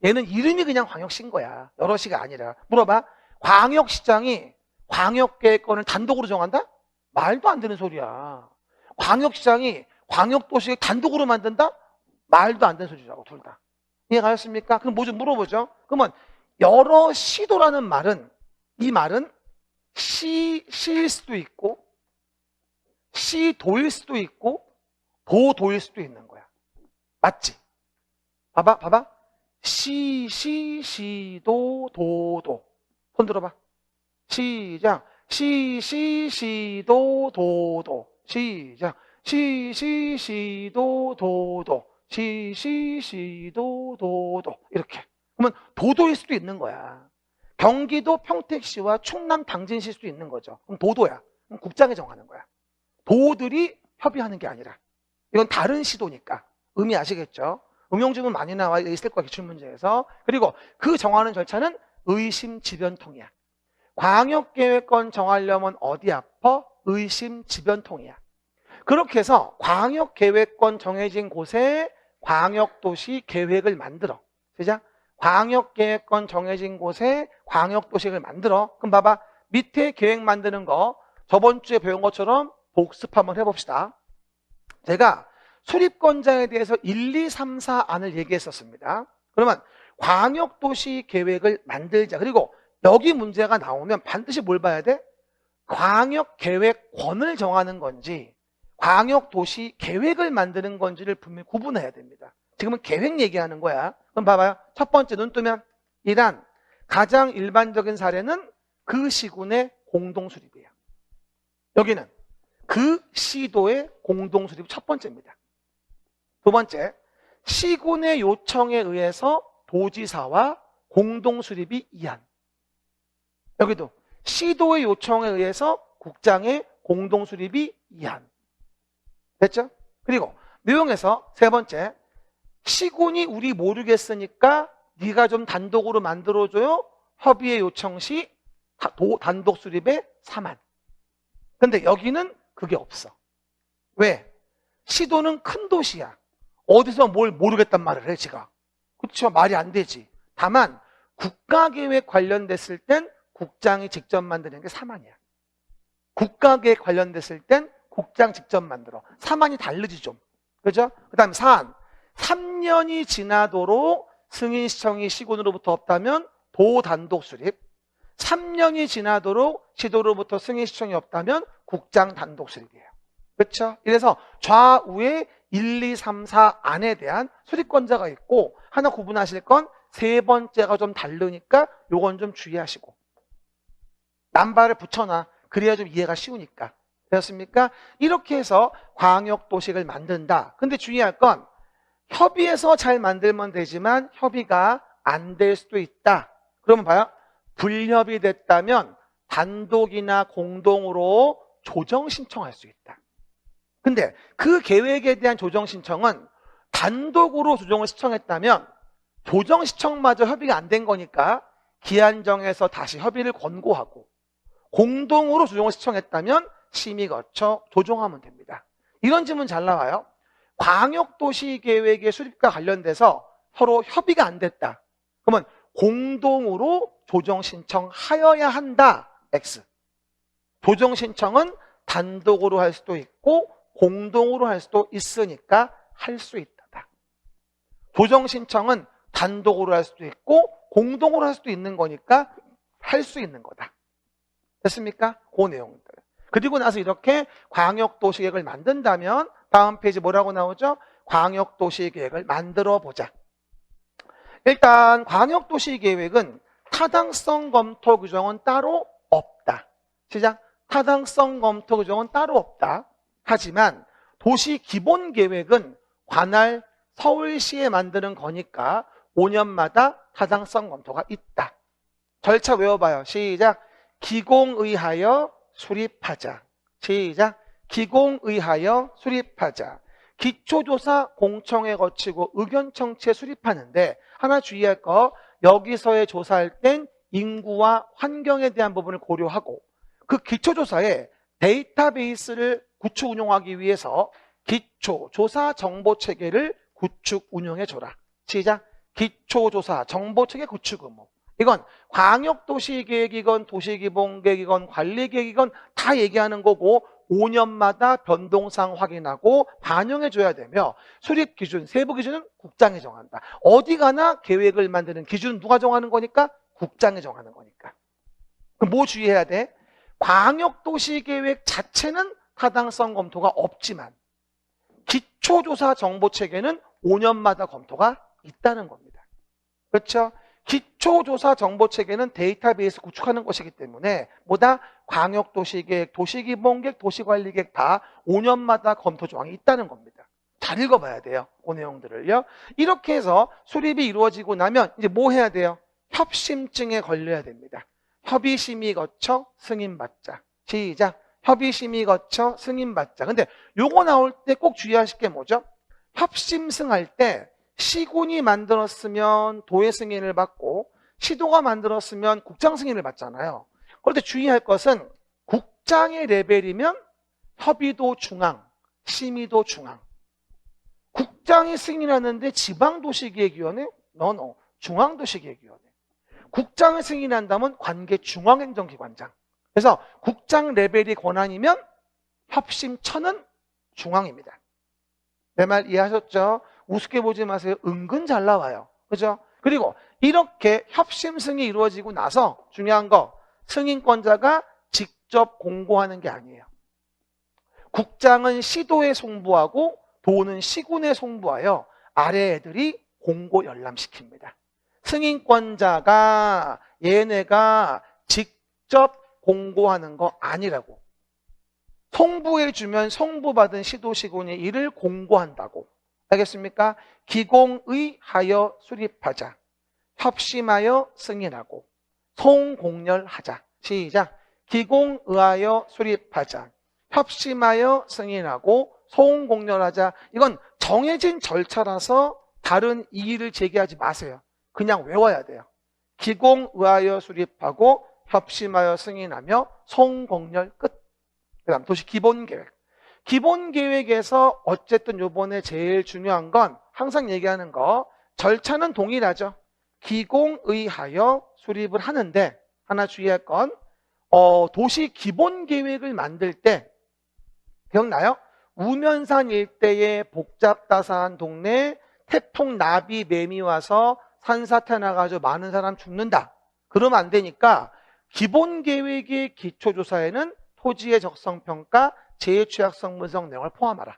S1: 얘는 이름이 그냥 광역시인 거야. 여러 시가 아니라. 물어봐. 광역시장이 광역계획권을 단독으로 정한다? 말도 안 되는 소리야. 광역시장이 광역도시를 단독으로 만든다? 말도 안 되는 소리라고, 둘 다. 이해가셨습니까? 그럼 뭐 좀 물어보죠. 그러면 여러 시도라는 말은, 이 말은 시일 수도 있고 시도일 수도 있고 도도일 수도 있는 거야. 맞지? 봐봐. 시도, 도도. 손 들어봐. 시작. 시도, 도도. 시작. 시도, 도도. 시도, 도도. 이렇게. 그러면 도도일 수도 있는 거야. 경기도 평택시와 충남 당진시일 수도 있는 거죠. 그럼 도도야. 그럼 국장이 정하는 거야. 도들이 협의하는 게 아니라. 이건 다른 시도니까. 의미 아시겠죠? 응용주문 많이 나와 있을 거야, 기출문제에서. 그리고 그 정하는 절차는 의심지변통이야. 광역계획권 정하려면 어디 아파? 의심지변통이야. 그렇게 해서 광역계획권 정해진 곳에 광역도시 계획을 만들어. 시작. 광역계획권 정해진 곳에 광역도시를 만들어. 그럼 봐봐. 밑에 계획 만드는 거 저번 주에 배운 것처럼 복습 한번 해봅시다. 제가 수립권자에 대해서 1, 2, 3, 4안을 얘기했었습니다. 그러면 광역도시 계획을 만들자. 그리고 여기 문제가 나오면 반드시 뭘 봐야 돼? 광역계획권을 정하는 건지 광역도시 계획을 만드는 건지를 분명히 구분해야 됩니다. 지금은 계획 얘기하는 거야. 그럼 봐봐요. 첫 번째 눈 뜨면 이란 가장 일반적인 사례는 그 시군의 공동수립이에요. 여기는 그 시도의 공동수립 첫 번째입니다. 두 번째, 시군의 요청에 의해서 도지사와 공동수립이 이한. 여기도 시도의 요청에 의해서 국장의 공동수립이 이한. 됐죠? 그리고 내용에서 세 번째, 시군이 우리 모르겠으니까 네가 좀 단독으로 만들어줘요. 협의의 요청 시 단독 수립에 4만. 근데 여기는 그게 없어. 왜? 시도는 큰 도시야. 어디서 뭘 모르겠단 말을 해, 지가. 그렇죠? 말이 안 되지. 다만 국가계획 관련됐을 땐 국장이 직접 만드는 게 4만이야. 국가계획 관련됐을 땐 국장 직접 만들어. 4만이 다르지 좀. 그죠? 그 다음 4안. 3년이 지나도록 승인시청이 시군으로부터 없다면 도단독 수립. 3년이 지나도록 시도로부터 승인시청이 없다면 국장 단독 수립이에요. 그렇죠? 이래서 좌우에 1, 2, 3, 4안에 대한 수립권자가 있고 하나 구분하실 건 세 번째가 좀 다르니까 요건 좀 주의하시고 남발을 붙여놔. 그래야 좀 이해가 쉬우니까. 되었습니까? 이렇게 해서 광역도시를 만든다. 근데 주의할 건 협의해서 잘 만들면 되지만 협의가 안 될 수도 있다. 그러면 봐요. 불협이 됐다면 단독이나 공동으로 조정 신청할 수 있다. 근데 그 계획에 대한 조정 신청은 단독으로 조정을 신청했다면 조정 신청마저 협의가 안 된 거니까 기한 정해서 다시 협의를 권고하고 공동으로 조정을 신청했다면 심의 거쳐 조정하면 됩니다. 이런 질문 잘 나와요. 광역도시계획의 수립과 관련돼서 서로 협의가 안 됐다. 그러면 공동으로 조정 신청하여야 한다. X. 조정 신청은 단독으로 할 수도 있고 공동으로 할 수도 있으니까 할 수 있다. 조정 신청은 단독으로 할 수도 있고 공동으로 할 수도 있는 거니까 할 수 있는 거다. 됐습니까? 그 내용들. 그리고 나서 이렇게 광역도시계획을 만든다면 다음 페이지 뭐라고 나오죠? 광역도시계획을 만들어 보자. 일단 광역도시계획은 타당성 검토 규정은 따로 없다. 시작. 타당성 검토 규정은 따로 없다. 하지만 도시기본계획은 관할 서울시에 만드는 거니까 5년마다 타당성 검토가 있다. 절차 외워봐요. 시작. 기공의하여 수립하자. 시작. 기공의하여 수립하자. 기초조사 공청회 거치고 의견 청취에 수립하는데 하나 주의할 거, 여기서의 조사할 땐 인구와 환경에 대한 부분을 고려하고 그 기초조사에 데이터베이스를 구축 운용하기 위해서 기초조사 정보체계를 구축 운용해줘라. 시작. 기초조사 정보체계 구축 의무. 이건 광역도시계획이건 도시기본계획이건 관리계획이건 다 얘기하는 거고 5년마다 변동사항 확인하고 반영해줘야 되며 수립 기준, 세부 기준은 국장이 정한다. 어디 가나 계획을 만드는 기준은 누가 정하는 거니까? 국장이 정하는 거니까. 그럼 뭐 주의해야 돼? 광역도시계획 자체는 타당성 검토가 없지만 기초조사 정보체계는 5년마다 검토가 있다는 겁니다. 그렇죠? 기초조사 정보체계는 데이터베이스 구축하는 것이기 때문에 뭐다? 광역도시계획, 도시기본계획, 도시관리계획 다 5년마다 검토 조항이 있다는 겁니다. 잘 읽어봐야 돼요. 그 내용들을요. 이렇게 해서 수립이 이루어지고 나면 이제 뭐 해야 돼요? 협심증에 걸려야 됩니다. 협의심의 거쳐 승인받자. 시작. 협의심의 거쳐 승인받자. 근데 요거 나올 때 꼭 주의하실 게 뭐죠? 협심승할 때 시군이 만들었으면 도의 승인을 받고 시도가 만들었으면 국장 승인을 받잖아요. 그런데 주의할 것은 국장의 레벨이면 협의도 중앙, 심의도 중앙. 국장이 승인하는데 지방도시기획위원회? 노. 중앙도시기획위원회. 국장을 승인한다면 관계 중앙행정기관장. 그래서 국장 레벨이 권한이면 협심처는 중앙입니다. 내 말 이해하셨죠? 우습게 보지 마세요. 은근 잘 나와요. 그죠? 그리고 이렇게 협심승이 이루어지고 나서 중요한 거, 승인권자가 직접 공고하는 게 아니에요. 국장은 시도에 송부하고 도는 시군에 송부하여 아래 애들이 공고 열람시킵니다. 승인권자가 얘네가 직접 공고하는 거 아니라고. 송부해주면 송부받은 시도시군이 이를 공고한다고. 알겠습니까? 기공의하여 수립하자. 협심하여 승인하고 송공렬하자. 시작. 기공의하여 수립하자. 협심하여 승인하고 송공렬하자. 이건 정해진 절차라서 다른 이의를 제기하지 마세요. 그냥 외워야 돼요. 기공의하여 수립하고 협심하여 승인하며 송공렬 끝. 그 다음 도시기본계획. 기본계획에서 어쨌든 요번에 제일 중요한 건 항상 얘기하는 거, 절차는 동일하죠. 기공의하여 수립을 하는데 하나 주의할 건 도시기본계획을 만들 때 기억나요? 우면산 일대의 복잡다사한 동네에 태풍 나비 매미 와서 산사태 나가지고 많은 사람 죽는다. 그러면 안 되니까 기본계획의 기초조사에는 토지의 적성평가, 재취약성 분석 내용을 포함하라.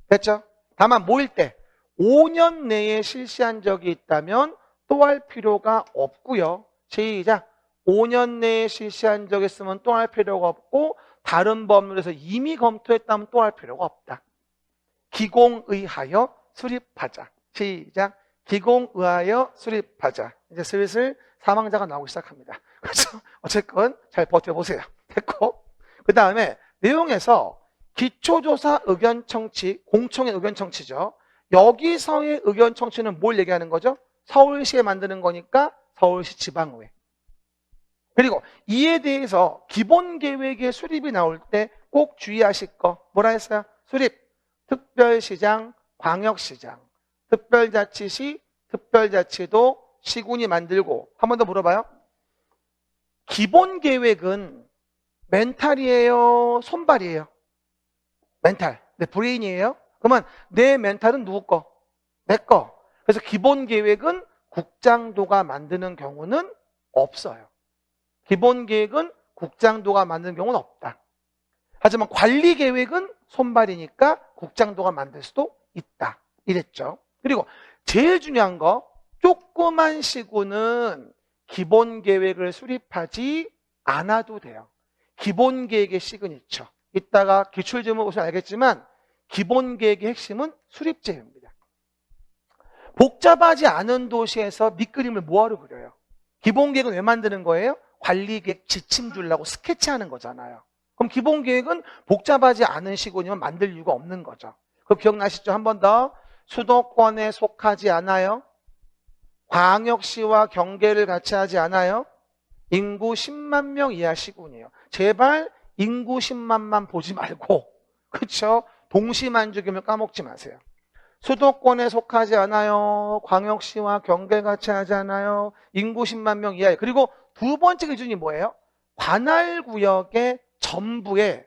S1: 됐죠? 다만 모일 때 5년 내에 실시한 적이 있다면 또 할 필요가 없고요. 시작. 5년 내에 실시한 적이 있으면 또 할 필요가 없고 다른 법률에서 이미 검토했다면 또 할 필요가 없다. 기공의하여 수립하자. 시작. 기공의하여 수립하자. 이제 슬슬 사망자가 나오기 시작합니다. 그렇죠? 어쨌건 잘 버텨보세요. 됐고. 그 다음에 내용에서 기초조사 의견 청취, 공청회 의견 청취죠. 여기서의 의견 청취는 뭘 얘기하는 거죠? 서울시에 만드는 거니까 서울시 지방의회. 그리고 이에 대해서 기본계획의 수립이 나올 때 꼭 주의하실 거 뭐라 했어요? 수립, 특별시장, 광역시장, 특별자치시, 특별자치도, 시군이 만들고. 한 번 더 물어봐요. 기본계획은 멘탈이에요? 손발이에요? 멘탈. 내 브레인이에요? 그러면 내 멘탈은 누구 거? 내 거. 그래서 기본계획은 국장도가 만드는 경우는 없어요. 기본계획은 국장도가 만드는 경우는 없다. 하지만 관리계획은 손발이니까 국장도가 만들 수도 있다. 이랬죠. 그리고 제일 중요한 거, 조그만 시군은 기본 계획을 수립하지 않아도 돼요. 기본 계획의 시그니처. 이따가 기출제목 보시면 알겠지만 기본 계획의 핵심은 수립제입니다. 복잡하지 않은 도시에서 밑그림을 뭐하러 그려요? 기본 계획은 왜 만드는 거예요? 관리 계획 지침 주려고 스케치하는 거잖아요. 그럼 기본 계획은 복잡하지 않은 시군이면 만들 이유가 없는 거죠. 그거 기억나시죠? 한 번 더. 수도권에 속하지 않아요. 광역시와 경계를 같이 하지 않아요. 인구 10만 명 이하 시군이에요. 제발 인구 10만만 보지 말고, 그렇죠? 동시만주기면 까먹지 마세요. 수도권에 속하지 않아요. 광역시와 경계 같이 하지 않아요. 인구 10만 명 이하예요. 그리고 두 번째 기준이 뭐예요? 관할구역의 전부에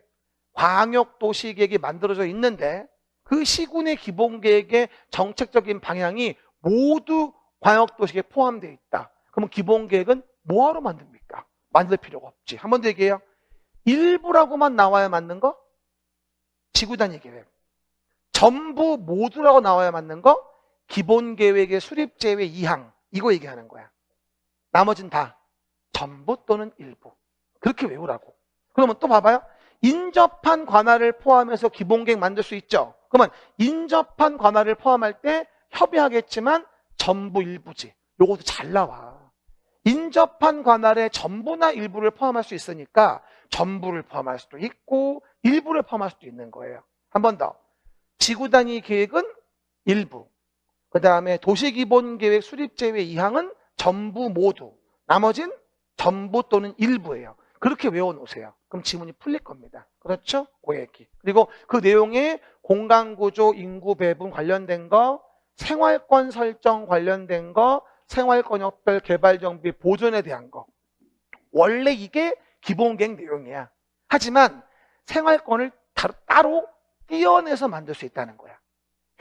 S1: 광역도시계획이 만들어져 있는데 그 시군의 기본계획의 정책적인 방향이 모두 광역도시계획에 포함되어 있다. 그러면 기본계획은 뭐하러 만듭니까? 만들 필요가 없지. 한 번 더 얘기해요. 일부라고만 나와야 맞는 거? 지구단위 계획. 전부 모두라고 나와야 맞는 거? 기본계획의 수립제외 2항. 이거 얘기하는 거야. 나머진 다 전부 또는 일부. 그렇게 외우라고. 그러면 또 봐봐요. 인접한 관할을 포함해서 기본계획 만들 수 있죠. 그러면 인접한 관할을 포함할 때 협의하겠지만 전부 일부지. 요것도 잘 나와. 인접한 관할에 전부나 일부를 포함할 수 있으니까 전부를 포함할 수도 있고 일부를 포함할 수도 있는 거예요. 한 번 더. 지구단위 계획은 일부. 그 다음에 도시기본계획 수립제외 2항은 전부 모두. 나머진 전부 또는 일부예요. 그렇게 외워놓으세요. 그럼 지문이 풀릴 겁니다. 그렇죠? 그 얘기. 그리고 그 내용에 공간구조, 인구 배분 관련된 거, 생활권 설정 관련된 거, 생활권역별 개발정비 보존에 대한 거. 원래 이게 기본계획 내용이야. 하지만 생활권을 따로 떼어내서 만들 수 있다는 거야.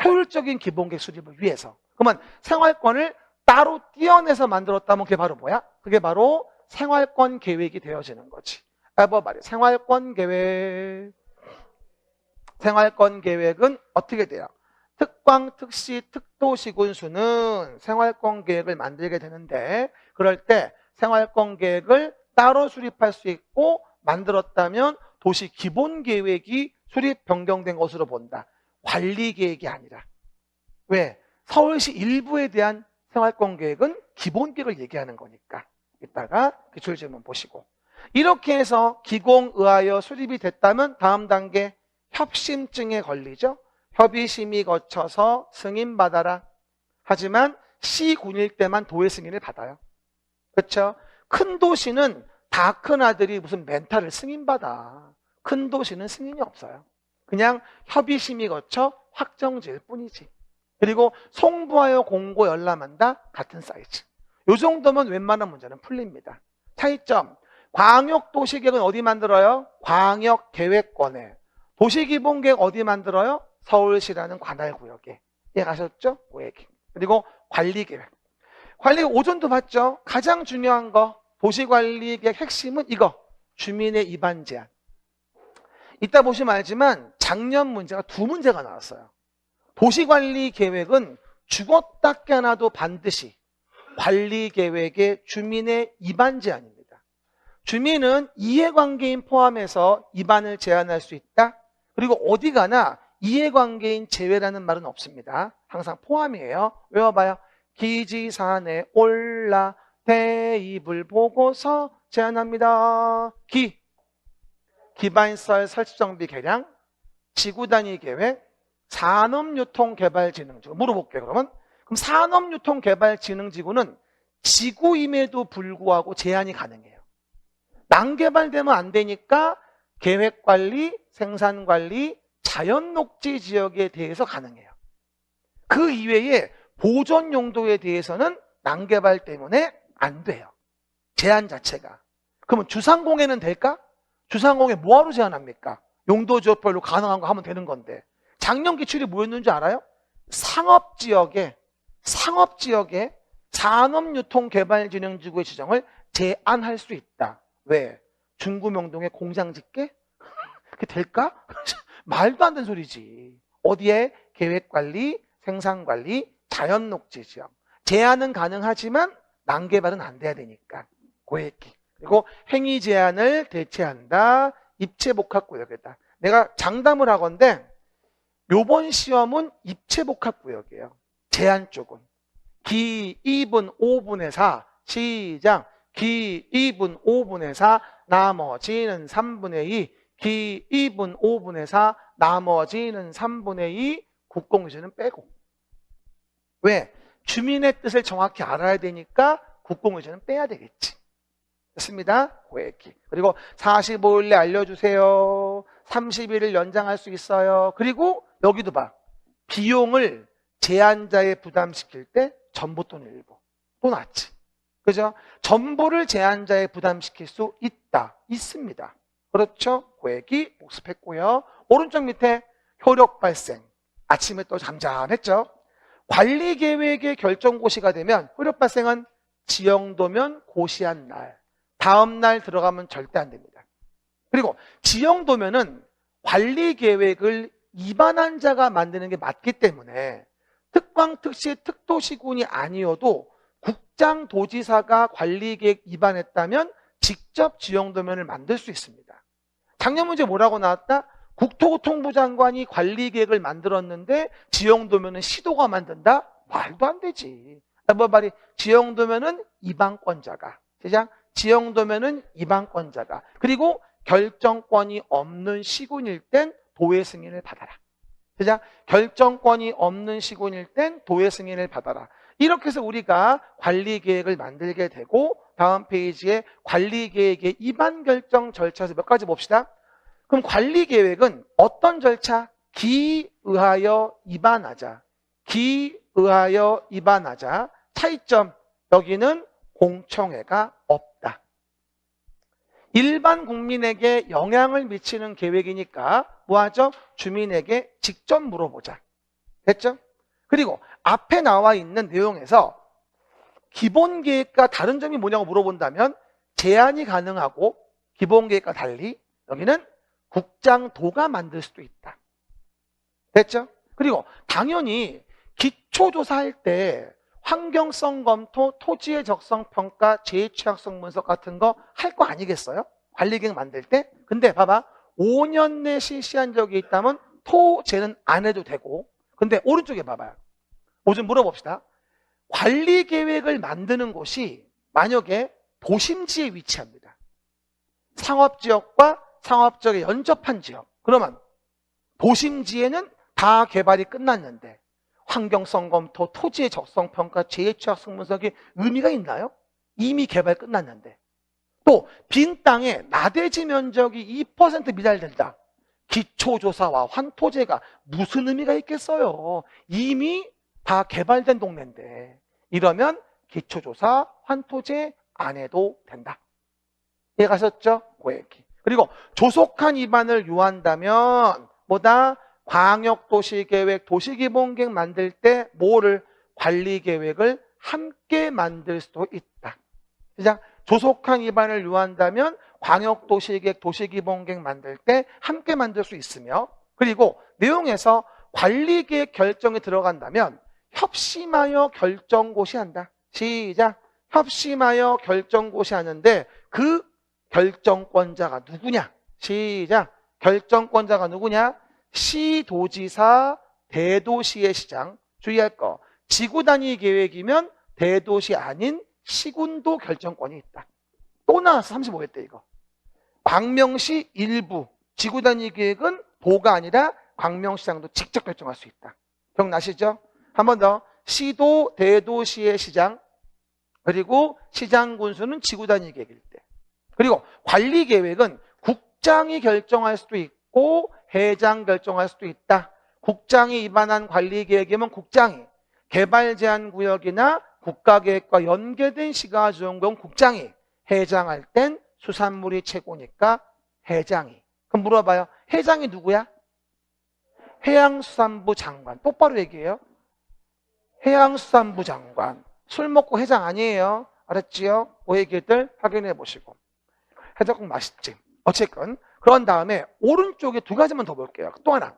S1: 효율적인 기본계획 수립을 위해서. 그러면 생활권을 따로 떼어내서 만들었다면 그게 바로 뭐야? 그게 바로 생활권 계획이 되어지는 거지. 말이야. 생활권 계획. 생활권 계획은 어떻게 돼요? 특광, 특시, 특도시군수는 생활권 계획을 만들게 되는데 그럴 때 생활권 계획을 따로 수립할 수 있고 만들었다면 도시 기본 계획이 수립 변경된 것으로 본다. 관리 계획이 아니라. 왜? 서울시 일부에 대한 생활권 계획은 기본 계획을 얘기하는 거니까. 이따가 기출질문 보시고. 이렇게 해서 기공의하여 수립이 됐다면 다음 단계 협심증에 걸리죠. 협의심의 거쳐서 승인받아라. 하지만 시군일 때만 도의 승인을 받아요. 그렇죠? 큰 도시는 다 큰 아들이 무슨 멘탈을 승인받아. 큰 도시는 승인이 없어요. 그냥 협의심의 거쳐 확정지을 뿐이지. 그리고 송부하여 공고 열람한다. 같은 사이즈. 이 정도면 웬만한 문제는 풀립니다. 차이점. 광역도시계획은 어디 만들어요? 광역계획권에. 도시기본계획 어디 만들어요? 서울시라는 관할구역에. 이해가셨죠? 그 얘기. 그리고 관리계획. 관리계획 오전도 봤죠? 가장 중요한 거 도시관리계획 핵심은 이거. 주민의 입안 제한. 이따 보시면 알지만 작년 문제가 두 문제가 나왔어요. 도시관리계획은 죽었다 깨나도 반드시 관리계획의 주민의 입안 제한입니다. 주민은 이해관계인 포함해서 입안을 제한할 수 있다. 그리고 어디 가나 이해관계인 제외라는 말은 없습니다. 항상 포함이에요. 외워봐요. 기지산에 올라 대입을 보고서 제안합니다. 기반시설 설치정비 개량, 지구단위 계획, 산업유통개발진흥지구. 물어볼게요. 그럼 산업유통개발진흥지구는 지구임에도 불구하고 제한이 가능해요. 난개발되면 안 되니까 계획관리, 생산관리, 자연녹지 지역에 대해서 가능해요. 그 이외에 보존 용도에 대해서는 난개발 때문에 안 돼요. 제한 자체가. 그러면 주상공해는 될까? 주상공해 뭐하러 제한합니까? 용도 지역별로 가능한 거 하면 되는 건데. 작년 기출이 뭐였는지 알아요? 상업지역에 산업유통개발진흥지구의 지정을 제한할 수 있다. 왜? 중구명동에 공장 짓게? 그게 될까? 말도 안 되는 소리지. 어디에? 계획관리, 생산관리, 자연녹지 지역. 제한은 가능하지만 난개발은 안 돼야 되니까 고액기. 그리고 행위 제한을 대체한다. 입체복합구역이다. 내가 장담을 하건대 요번 시험은 입체복합구역이에요. 제한 쪽은. 기 2분 5분의 4 시작. 기 2분 5분의 4 나머지는 3분의 2 기 2분 5분의 4 나머지는 3분의 2 국공유지는 빼고. 왜? 주민의 뜻을 정확히 알아야 되니까 국공유지는 빼야 되겠지. 됐습니다. 고액기. 그리고 45일 내 알려주세요. 30일을 연장할 수 있어요. 그리고 여기도 봐. 비용을 제한자에 부담시킬 때 전부 또는 일부. 또 낫지. 그죠? 전부를 제한자에 부담시킬 수 있다. 있습니다. 그렇죠? 고액이 복습했고요. 오른쪽 밑에 효력 발생. 아침에 또 잠잠했죠? 관리계획의 결정고시가 되면 효력 발생은 지형도면 고시한 날. 다음 날 들어가면 절대 안 됩니다. 그리고 지형도면은 관리계획을 입안한 자가 만드는 게 맞기 때문에 특광, 특시, 특도시군이 아니어도 국장도지사가 관리계획 입안했다면 직접 지형도면을 만들 수 있습니다. 작년 문제 뭐라고 나왔다? 국토교통부 장관이 관리계획을 만들었는데 지형도면은 시도가 만든다? 말도 안 되지. 뭐 말이 지형도면은 입안권자가. 시작. 지형도면은 입안권자가. 그리고 결정권이 없는 시군일 땐 도의 승인을 받아라. 시작. 결정권이 없는 시군일 땐 도의 승인을 받아라. 이렇게 해서 우리가 관리계획을 만들게 되고 다음 페이지에 관리계획의 입안 결정 절차에서 몇 가지 봅시다. 그럼 관리계획은 어떤 절차? 기의하여 입안하자. 기의하여 입안하자. 차이점. 여기는 공청회가 없다. 일반 국민에게 영향을 미치는 계획이니까 뭐하죠? 주민에게 직접 물어보자. 됐죠? 그리고 앞에 나와 있는 내용에서 기본계획과 다른 점이 뭐냐고 물어본다면 제한이 가능하고 기본계획과 달리 여기는 국장도가 만들 수도 있다. 됐죠? 그리고 당연히 기초조사할 때 환경성 검토, 토지의 적성평가, 제2취약성 분석 같은 거 할 거 아니겠어요? 관리계획 만들 때. 근데 봐봐. 5년 내 실시한 적이 있다면 토제는 안 해도 되고. 근데 오른쪽에 봐봐요. 좀 물어봅시다. 관리계획을 만드는 곳이 만약에 도심지에 위치합니다. 상업지역과 상업지역에 연접한 지역. 그러면 도심지에는 다 개발이 끝났는데 환경성 검토, 토지의 적성평가, 제2취약성 분석이 의미가 있나요? 이미 개발 끝났는데. 또 빈 땅에 나대지 면적이 2% 미달된다. 기초조사와 환토제가 무슨 의미가 있겠어요? 이미 다 개발된 동네인데 이러면 기초조사, 환토제 안 해도 된다. 이해가셨죠? 고액기. 그리고 조속한 입안을 요한다면 뭐다? 광역도시계획, 도시기본계획 만들 때 뭐를? 관리계획을 함께 만들 수도 있다. 시작. 조속한 입안을 요한다면 광역도시계획, 도시기본계획 만들 때 함께 만들 수 있으며 그리고 내용에서 관리계획 결정이 들어간다면 협심하여 결정고시한다. 시작. 협심하여 결정고시하는데 그 결정권자가 누구냐? 시작. 결정권자가 누구냐? 시도지사, 대도시의 시장. 주의할 거. 지구단위 계획이면 대도시 아닌 시군도 결정권이 있다. 또 나왔어. 35회 때 이거. 광명시 일부 지구단위 계획은 도가 아니라 광명시장도 직접 결정할 수 있다. 기억나시죠? 한 번 더. 시도, 대도시의 시장 그리고 시장 군수는 지구단위 계획일 때. 그리고 관리계획은 국장이 결정할 수도 있고 회장 결정할 수도 있다. 국장이 입안한 관리계획이면 국장이, 개발제한구역이나 국가계획과 연계된 시가지원구역 국장이, 회장할 땐 수산물이 최고니까 회장이. 그럼 물어봐요. 회장이 누구야? 해양수산부 장관. 똑바로 얘기해요. 해양수산부 장관. 술 먹고 회장 아니에요. 알았지요? 그 얘기들 확인해 보시고. 해장국 맛있지. 어쨌건 그런 다음에 오른쪽에 두 가지만 더 볼게요. 또 하나.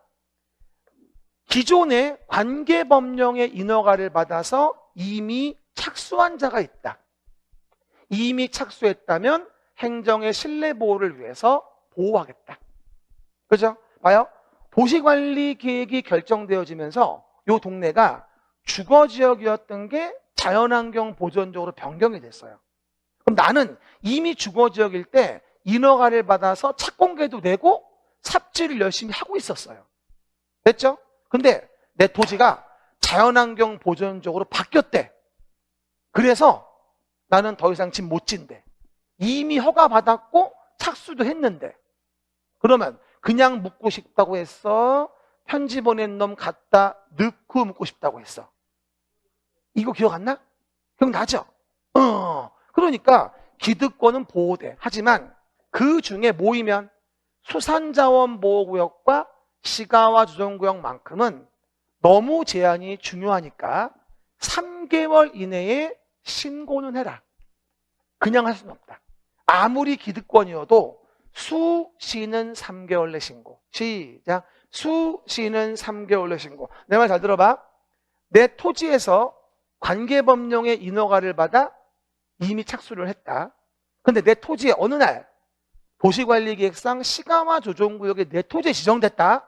S1: 기존의 관계법령의 인허가를 받아서 이미 착수한 자가 있다. 이미 착수했다면 행정의 신뢰 보호를 위해서 보호하겠다. 그죠? 봐요. 도시관리 계획이 결정되어지면서 이 동네가 주거지역이었던 게 자연환경 보전적으로 변경이 됐어요. 그럼 나는 이미 주거지역일 때 인허가를 받아서 착공계도 내고 삽질을 열심히 하고 있었어요. 됐죠? 근데 내 토지가 자연환경 보전적으로 바뀌었대. 그래서 나는 더 이상 집 못 짓는데 이미 허가 받았고 착수도 했는데 그러면 그냥 묻고 싶다고 했어? 편지 보낸 놈 갖다 넣고 묻고 싶다고 했어? 이거 기억 안 나? 기억나죠? 그러니까 기득권은 보호돼. 하지만 그 중에 모이면 수산자원보호구역과 시가와 조정구역만큼은 너무 제한이 중요하니까 3개월 이내에 신고는 해라. 그냥 할 수는 없다. 아무리 기득권이어도 수시는 3개월 내 신고. 시작. 수시는 3개월 내 신고. 내 말 잘 들어봐. 내 토지에서 관계법령의 인허가를 받아 이미 착수를 했다. 근데 내 토지에 어느 날 도시관리계획상 시가와 조정구역에 내 토지에 지정됐다.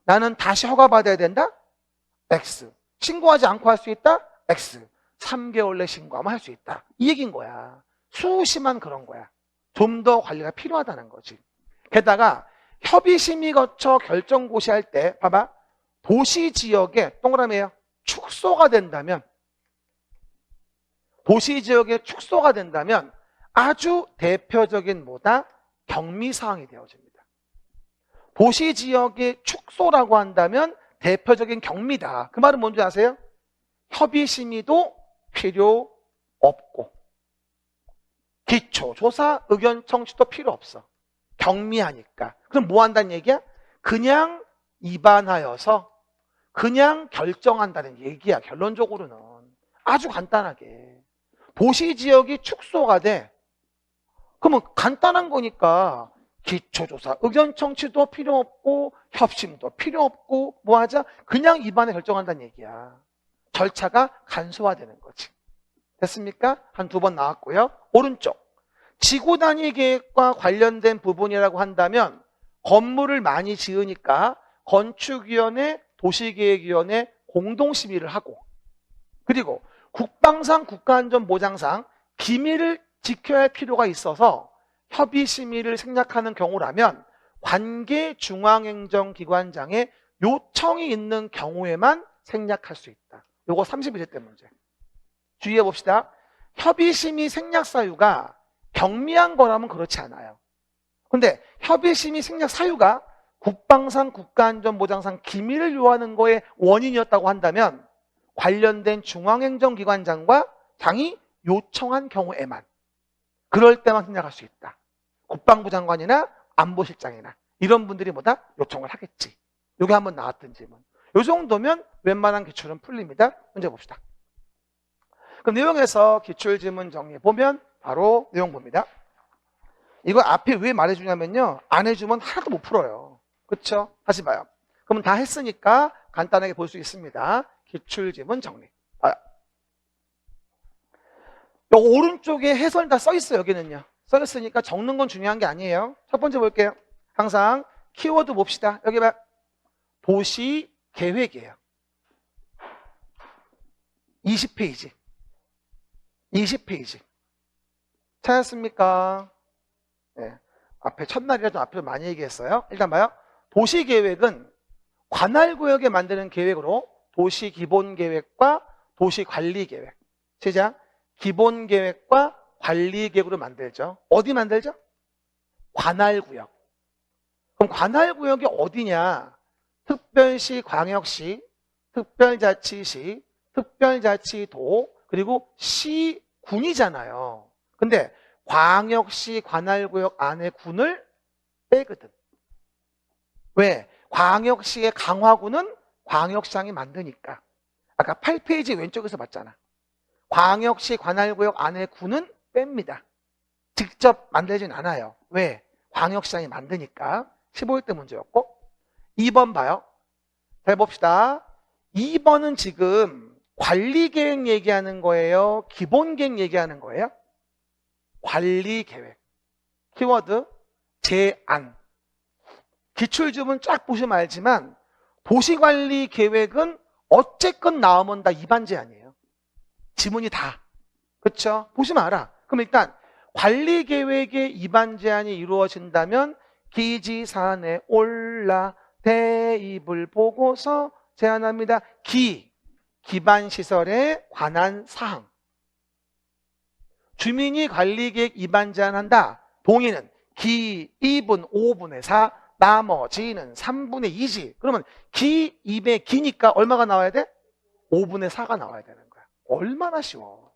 S1: 나는 다시 허가받아야 된다? X. 신고하지 않고 할 수 있다? X. 3개월 내 신고하면 할 수 있다. 이 얘기인 거야. 수시만 그런 거야. 좀 더 관리가 필요하다는 거지. 게다가 협의심의 거쳐 결정고시할 때 봐봐. 도시지역에 동그라미에요. 축소가 된다면 도시지역에 축소가 된다면 아주 대표적인 뭐다? 경미사항이 되어집니다. 도시지역의 축소라고 한다면 대표적인 경미다. 그 말은 뭔지 아세요? 협의심의도 필요 없고 기초조사 의견 청취도 필요 없어. 경미하니까. 그럼 뭐 한다는 얘기야? 그냥 입안하여서 그냥 결정한다는 얘기야. 결론적으로는. 아주 간단하게. 도시지역이 축소가 돼. 그러면 간단한 거니까 기초조사 의견 청취도 필요 없고 협심도 필요 없고 뭐 하자? 그냥 입안에 결정한다는 얘기야. 절차가 간소화되는 거지. 됐습니까? 한 2번 나왔고요. 오른쪽. 지구 단위 계획과 관련된 부분이라고 한다면 건물을 많이 지으니까 건축위원회, 도시계획위원회 공동심의를 하고 그리고 국방상 국가안전보장상 기밀을 지켜야 할 필요가 있어서 협의심의를 생략하는 경우라면 관계 중앙행정기관장의 요청이 있는 경우에만 생략할 수 있다. 요거 32제 때 문제. 주의해 봅시다. 협의심의 생략 사유가 경미한 거라면 그렇지 않아요. 근데 협의심의 생략 사유가 국방상 국가안전보장상 기밀을 요하는 거에 원인이었다고 한다면 관련된 중앙행정기관장과 장이 요청한 경우에만 그럴 때만 생략할 수 있다. 국방부 장관이나 안보실장이나 이런 분들이 뭐다? 요청을 하겠지. 여기 한번 나왔던 질문. 이 정도면 웬만한 기출은 풀립니다. 문제 봅시다. 그럼 내용에서 기출질문 정리해 보면 바로 내용 봅니다. 이거 앞에 왜 말해주냐면요. 안 해주면 하나도 못 풀어요. 그렇죠? 다시 봐요. 그러면 다 했으니까 간단하게 볼 수 있습니다. 기출질문 정리. 여기 오른쪽에 해설 다 써 있어요. 여기는요. 써 있으니까 적는 건 중요한 게 아니에요. 첫 번째 볼게요. 항상 키워드 봅시다. 여기 봐. 도시 계획이에요. 20페이지. 20페이지. 찾았습니까? 네. 앞에 첫날이라 좀 앞에 많이 얘기했어요. 일단 봐요. 도시계획은 관할구역에 만드는 계획으로 도시기본계획과 도시관리계획. 시작. 기본계획과 관리계획으로 만들죠. 어디 만들죠? 관할구역. 그럼 관할구역이 어디냐? 특별시, 광역시, 특별자치시, 특별자치도, 그리고 시, 군이잖아요. 근데 광역시 관할구역 안에 군을 빼거든. 왜? 광역시의 강화구는 광역시장이 만드니까. 아까 8페이지 왼쪽에서 봤잖아. 광역시 관할구역 안에 군은 뺍니다. 직접 만들진 않아요. 왜? 광역시장이 만드니까. 15일 문제였고 2번 봐요. 잘 봅시다. 2번은 지금 관리계획 얘기하는 거예요? 기본계획 얘기하는 거예요? 관리계획. 키워드 제안. 기출주문 쫙 보시면 알지만 도시관리계획은 어쨌건 나오면 다 입안 제안이에요. 지문이 다. 그렇죠? 보시면 알아. 그럼 일단 관리계획의 입안 제안이 이루어진다면 기지산에 올라 대입을 보고서 제안합니다. 기반시설에 관한 사항. 주민이 관리계획 입안 제안한다. 동의는 기 2분 5분의 4, 나머지는 3분의 2지. 그러면 기 2배 기니까 얼마가 나와야 돼? 5분의 4가 나와야 되는 거야. 얼마나 쉬워.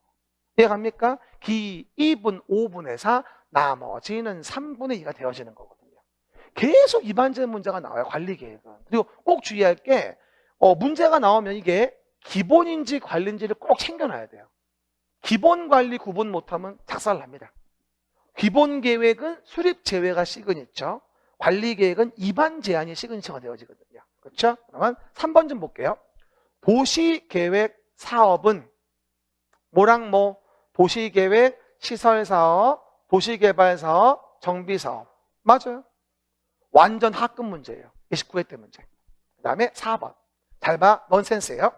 S1: 이해갑니까? 기 2분 5분의 4, 나머지는 3분의 2가 되어지는 거거든요. 계속 입안제 문제가 나와요. 관리계획은. 그리고 꼭 주의할 게 문제가 나오면 이게 기본인지 관리인지를 꼭 챙겨놔야 돼요. 기본관리 구분 못하면 작살납니다. 기본계획은 수립 제외가 시그니처, 관리계획은 입안 제한이 시그니처가 되어지거든요. 그렇죠? 그러면 3번 좀 볼게요. 도시계획 사업은 뭐랑 뭐? 도시계획, 시설사업, 도시개발사업, 정비사업. 맞아요. 완전 학급 문제예요. 29회 때 문제. 그 다음에 4번. 잘 봐. 넌센스예요.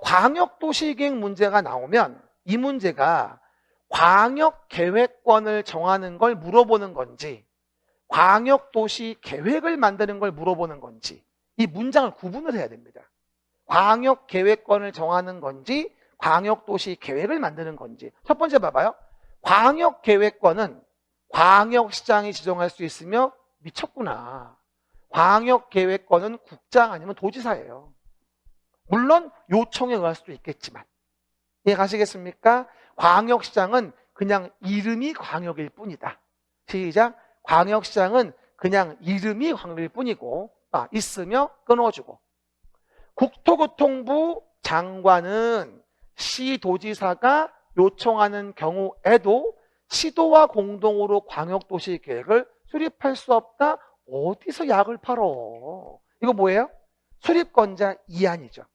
S1: 광역도시계획 문제가 나오면 이 문제가 광역계획권을 정하는 걸 물어보는 건지 광역도시계획을 만드는 걸 물어보는 건지 이 문장을 구분을 해야 됩니다. 광역계획권을 정하는 건지 광역도시계획을 만드는 건지. 첫 번째 봐봐요. 광역계획권은 광역시장이 지정할 수 있으며 미쳤구나. 광역계획권은 국장 아니면 도지사예요. 물론 요청에 의할 수도 있겠지만. 이해 가시겠습니까? 광역시장은 그냥 이름이 광역일 뿐이다. 시작. 광역시장은 그냥 이름이 광역일 뿐이고 있으며 끊어주고. 국토교통부 장관은 시도지사가 요청하는 경우에도 시도와 공동으로 광역도시계획을 수립할 수 없다. 어디서 약을 팔어? 이거 뭐예요? 수립권자 이안이죠.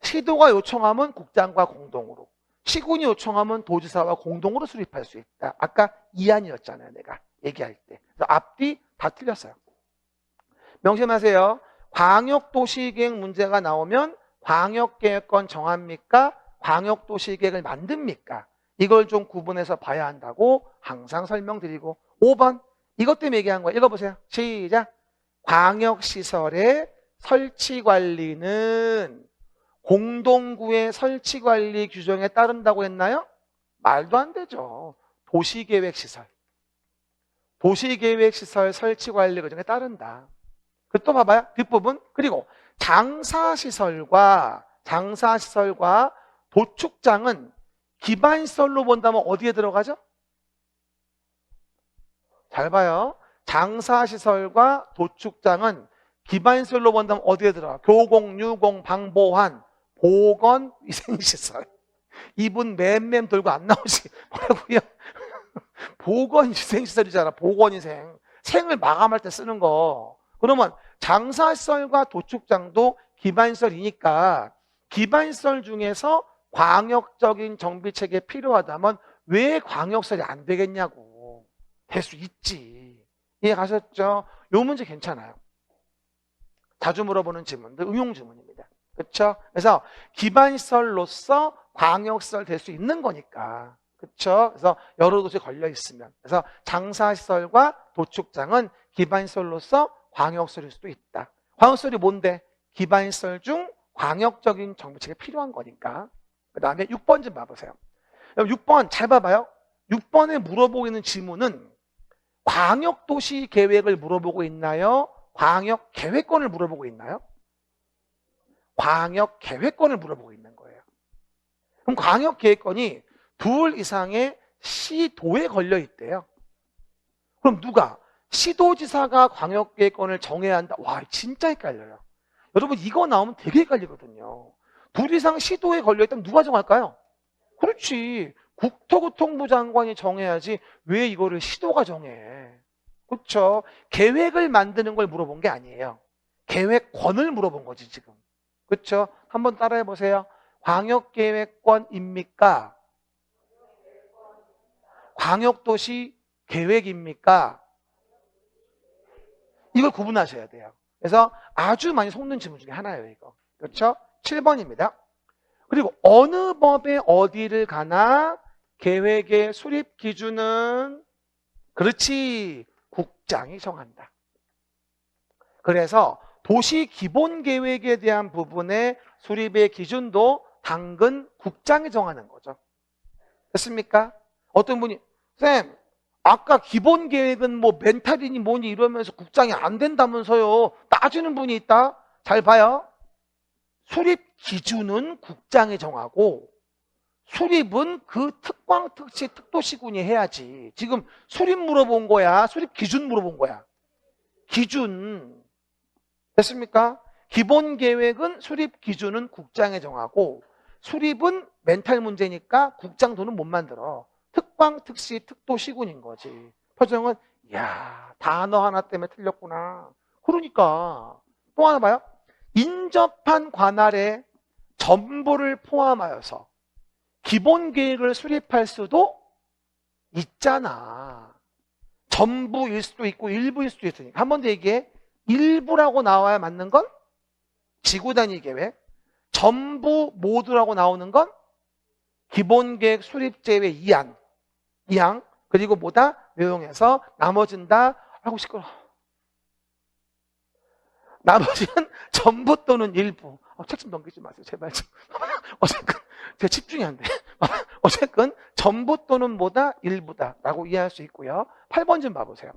S1: 시도가 요청하면 국장과 공동으로, 시군이 요청하면 도지사와 공동으로 수립할 수 있다. 아까 이안이었잖아요. 내가 얘기할 때. 그래서 앞뒤 다 틀렸어요. 명심하세요. 광역도시계획 문제가 나오면 광역계획권 정합니까? 광역도시계획을 만듭니까? 이걸 좀 구분해서 봐야 한다고 항상 설명드리고. 5번 이것 때문에 얘기한 거예요. 읽어보세요. 시작. 광역시설의 설치관리는 공동구의 설치관리 규정에 따른다고 했나요? 말도 안 되죠. 도시계획시설. 도시계획시설 설치관리 규정에 따른다. 또 봐봐요. 뒷부분. 그리고 장사시설과 도축장은 기반시설로 본다면 어디에 들어가죠? 잘 봐요. 장사시설과 도축장은 기반시설로 본다면 어디에 들어가? 교공, 유공, 방보환, 보건, 위생시설. 이분 맴맴 돌고 안 나오시. 뭐라고요? 보건, 위생시설이잖아. 보건위생. 생을 마감할 때 쓰는 거. 그러면 장사시설과 도축장도 기반시설이니까 기반시설 중에서 광역적인 정비체계 필요하다면 왜 광역시설이 안 되겠냐고. 될 수 있지. 이해 가셨죠? 요 문제 괜찮아요. 자주 물어보는 질문들 응용 질문입니다. 그렇죠? 그래서 기반시설로서 광역시설 될 수 있는 거니까. 그렇죠? 그래서 여러 도시에 걸려 있으면. 그래서 장사시설과 도축장은 기반시설로서 광역시설일 수도 있다. 광역시설이 뭔데? 기반시설 중 광역적인 정비체계가 필요한 거니까. 그 다음에 6번 좀 봐보세요. 6번 잘 봐봐요. 6번에 물어보고 있는 질문은 광역도시 계획을 물어보고 있나요? 광역계획권을 물어보고 있나요? 광역계획권을 물어보고 있는 거예요. 그럼 광역계획권이 둘 이상의 시도에 걸려 있대요. 그럼 누가? 시도지사가 광역계획권을 정해야 한다. 와, 진짜 헷갈려요. 여러분 이거 나오면 되게 헷갈리거든요. 둘 이상 시도에 걸려있다면 누가 정할까요? 그렇지. 국토교통부 장관이 정해야지 왜 이거를 시도가 정해. 그렇죠. 계획을 만드는 걸 물어본 게 아니에요. 계획권을 물어본 거지 지금. 그렇죠. 한번 따라해 보세요. 광역계획권입니까? 광역도시 계획입니까? 이걸 구분하셔야 돼요. 그래서 아주 많이 속는 질문 중에 하나예요, 이거. 그렇죠? 7번입니다. 그리고 어느 법에 어디를 가나 계획의 수립 기준은 그렇지 국장이 정한다. 그래서 도시 기본 계획에 대한 부분의 수립의 기준도 당근 국장이 정하는 거죠. 됐습니까? 어떤 분이 쌤 아까 기본 계획은 뭐 멘탈이니 뭐니 이러면서 국장이 안 된다면서요. 따지는 분이 있다. 잘 봐요. 수립 기준은 국장이 정하고 수립은 그 특광, 특시, 특도시군이 해야지. 지금 수립 물어본 거야? 수립 기준 물어본 거야? 기준. 됐습니까? 기본 계획은 수립 기준은 국장이 정하고 수립은 멘탈 문제니까 국장 돈은 못 만들어. 특광, 특시, 특도시군인 거지. 표정은 이야 단어 하나 때문에 틀렸구나. 그러니까 또 하나 봐요. 인접한 관할에 전부를 포함하여서 기본 계획을 수립할 수도 있잖아. 전부일 수도 있고 일부일 수도 있으니까. 한 번 더 얘기해. 일부라고 나와야 맞는 건 지구 단위 계획. 전부 모두라고 나오는 건 기본 계획 수립 제외 2항. 그리고 뭐다? 내용에서 나머지는 다 아이고 시끄러워. 나머지는 전부 또는 일부. 책 좀 넘기지 마세요. 제발 좀. 어쨌든 제가 집중이 안 돼. 어쨌든 전부 또는 뭐다? 일부다 라고 이해할 수 있고요. 8번 좀 봐보세요.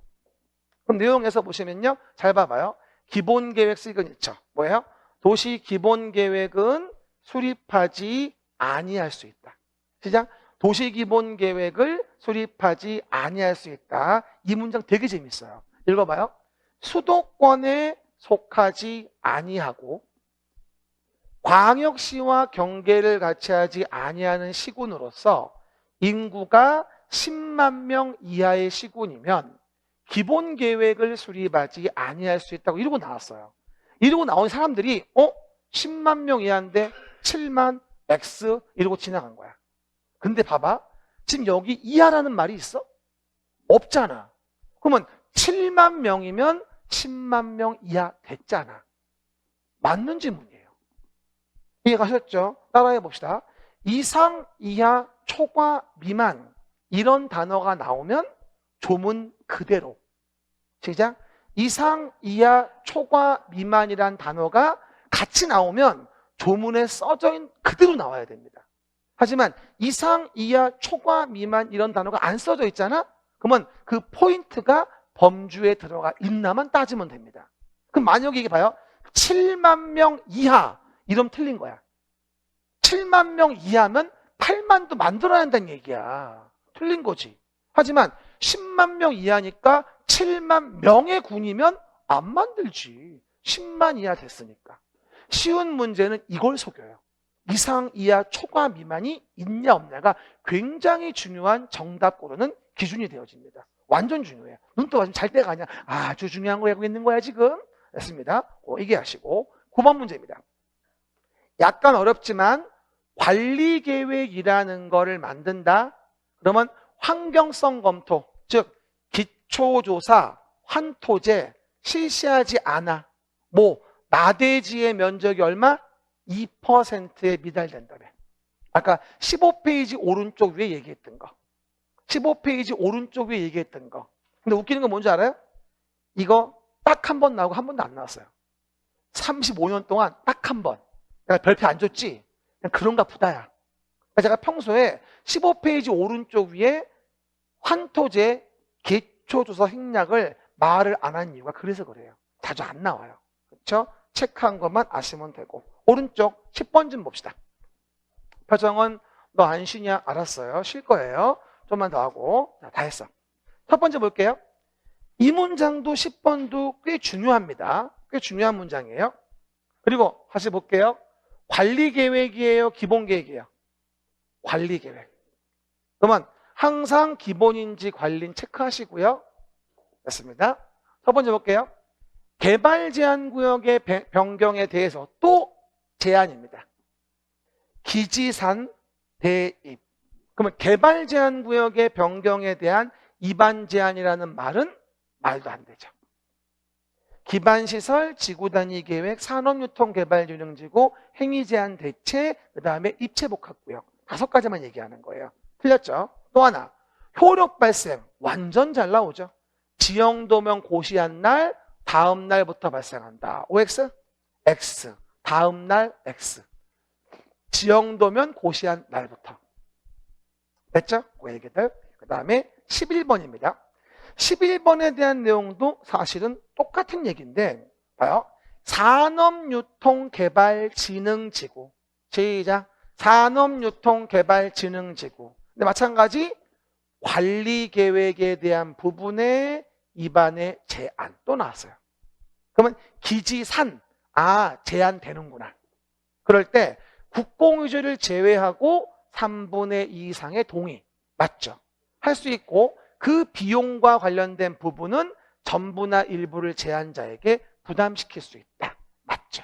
S1: 그럼 내용에서 보시면요. 잘 봐봐요. 기본계획 시그니처. 뭐예요? 도시 기본계획은 수립하지 아니할 수 있다. 시작. 도시 기본계획을 수립하지 아니할 수 있다. 이 문장 되게 재밌어요. 읽어봐요. 수도권에 속하지 아니하고 광역시와 경계를 같이 하지 아니하는 시군으로서 인구가 10만 명 이하의 시군이면 기본 계획을 수립하지 아니할 수 있다고 이러고 나왔어요. 이러고 나온 사람들이 10만 명 이하인데 7만 X 이러고 지나간 거야. 근데 봐봐. 지금 여기 이하라는 말이 있어? 없잖아. 그러면 7만 명이면 10만 명 이하 됐잖아. 맞는 질문이에요. 이해가셨죠? 따라해 봅시다. 이상, 이하, 초과, 미만 이런 단어가 나오면 조문 그대로. 시작. 이상, 이하, 초과, 미만이란 단어가 같이 나오면 조문에 써져 있는 그대로 나와야 됩니다. 하지만 이상, 이하, 초과, 미만 이런 단어가 안 써져 있잖아? 그러면 그 포인트가 범주에 들어가 있나만 따지면 됩니다. 그럼 만약에 이게 봐요. 7만 명 이하 이러면 틀린 거야. 7만 명 이하면 8만도 만들어야 한다는 얘기야. 틀린 거지. 하지만 10만 명 이하니까 7만 명의 군이면 안 만들지. 10만 이하 됐으니까. 쉬운 문제는 이걸 속여요. 이상, 이하, 초과, 미만이 있냐 없냐가 굉장히 중요한 정답 고르는 기준이 되어집니다. 완전 중요해요. 눈 떠가지고 잘 때가 아니야. 아주 중요한 거 알고 있는 거야 지금. 됐습니다. 이게 하시고 9번 문제입니다. 약간 어렵지만 관리계획이라는 거를 만든다. 그러면 환경성 검토, 즉 기초조사, 환토제 실시하지 않아. 나대지의 면적이 얼마? 2%에 미달된다며. 아까 15페이지 오른쪽 위에 얘기했던 거. 15페이지 오른쪽 위에 얘기했던 거. 근데 웃기는 건 뭔지 알아요? 이거 딱 한 번 나오고 한 번도 안 나왔어요. 35년 동안 딱 한 번. 내가 별표 안 줬지? 그냥 그런가 보다야. 제가 평소에 15페이지 오른쪽 위에 환토제 기초조사 행략을 말을 안 한 이유가 그래서 그래요. 자주 안 나와요. 그렇죠? 체크한 것만 아시면 되고. 오른쪽 10번 좀 봅시다. 표정은 너 안 쉬냐? 알았어요. 쉴 거예요. 좀만 더 하고. 자, 다 했어. 첫 번째 볼게요. 이 문장도 10번도 꽤 중요합니다. 꽤 중요한 문장이에요. 그리고 다시 볼게요. 관리계획이에요? 기본계획이에요? 관리계획. 그러면 항상 기본인지 관리인지 체크하시고요. 됐습니다. 첫 번째 볼게요. 개발 제한 구역의 변경에 대해서 또 제한입니다. 기지산 대입. 그러면 개발 제한 구역의 변경에 대한 입안 제한이라는 말은 말도 안 되죠. 기반시설, 지구단위 계획, 산업유통개발진흥지구, 행위제한 대체, 그 다음에 입체복합구역. 5가지만 얘기하는 거예요. 틀렸죠? 또 하나, 효력 발생. 완전 잘 나오죠. 지형도면 고시한 날, 다음 날부터 발생한다. OX? X. 다음 날 X. 지형도면 고시한 날부터. 됐죠? 그 얘기들. 그 다음에 11번입니다. 11번에 대한 내용도 사실은 똑같은 얘기인데, 봐요. 산업유통개발진흥지구. 시작. 산업유통개발진흥지구. 근데 마찬가지 관리계획에 대한 부분에 입안의 제한 또 나왔어요. 그러면 기지산, 제한되는구나. 그럴 때 국공유지를 제외하고 3분의 2 이상의 동의. 맞죠? 할 수 있고 그 비용과 관련된 부분은 전부나 일부를 제한자에게 부담시킬 수 있다. 맞죠?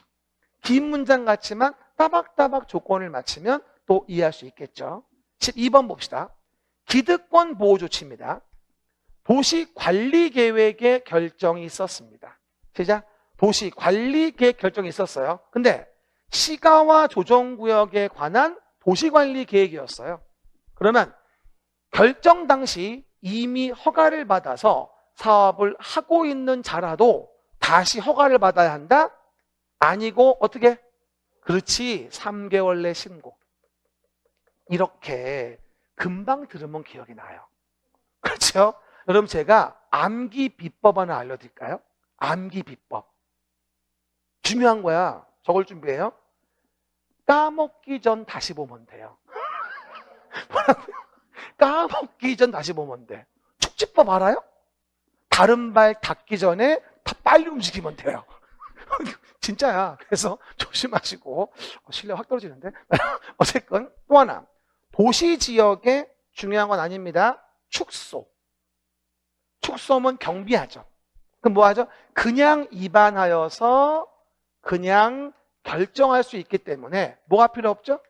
S1: 긴 문장 같지만 따박따박 조건을 맞추면 또 이해할 수 있겠죠. 12번 봅시다. 기득권 보호 조치입니다. 도시관리계획의 결정이 있었습니다. 시작. 도시관리계획 결정이 있었어요. 근데 시가와 조정구역에 관한 도시관리계획이었어요. 그러면 결정 당시 이미 허가를 받아서 사업을 하고 있는 자라도 다시 허가를 받아야 한다? 아니고 어떻게? 그렇지. 3개월 내 신고. 이렇게 금방 들으면 기억이 나요. 그렇죠? 여러분 제가 암기 비법 하나 알려드릴까요? 암기 비법. 중요한 거야. 저걸 준비해요. 까먹기 전 다시 보면 돼요. 뭐라고요? 까먹기 전 다시 보면 돼. 축지법 알아요? 다른 발 닿기 전에 다 빨리 움직이면 돼요. 진짜야. 그래서 조심하시고. 신뢰 확 떨어지는데. 어쨌건 또 하나. 도시 지역에 중요한 건 아닙니다. 축소. 축소면 경비하죠. 그럼 뭐 하죠? 그냥 입안하여서 그냥 결정할 수 있기 때문에 뭐가 필요 없죠?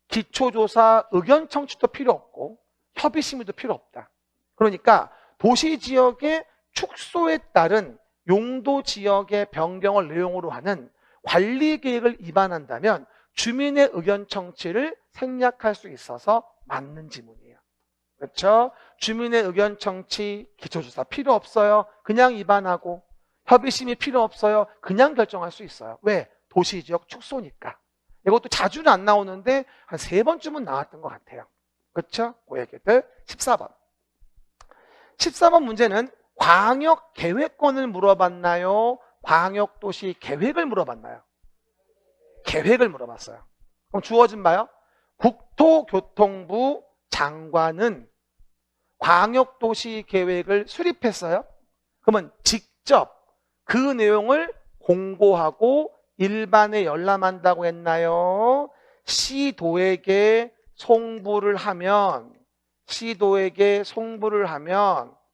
S1: 기초조사 의견 청취도 필요 없고 협의 심의도 필요 없다. 그러니까 도시 지역의 축소에 따른 용도 지역의 변경을 내용으로 하는 관리 계획을 입안한다면 주민의 의견 청취를 생략할 수 있어서 맞는 지문이에요. 그렇죠? 주민의 의견 청취, 기초조사 필요 없어요. 그냥 입안하고 협의 심의 필요 없어요. 그냥 결정할 수 있어요. 왜? 도시 지역 축소니까. 이것도 자주는 안 나오는데 한 3번쯤은 나왔던 것 같아요. 그렇죠? 그 얘기들. 14번. 14번 문제는 광역 계획권을 물어봤나요? 광역도시 계획을 물어봤나요? 계획을 물어봤어요. 그럼 주어진 바요. 국토교통부 장관은 광역도시 계획을 수립했어요. 그러면 직접 그 내용을 공고하고 일반에 열람한다고 했나요? 시도에게 송부를 하면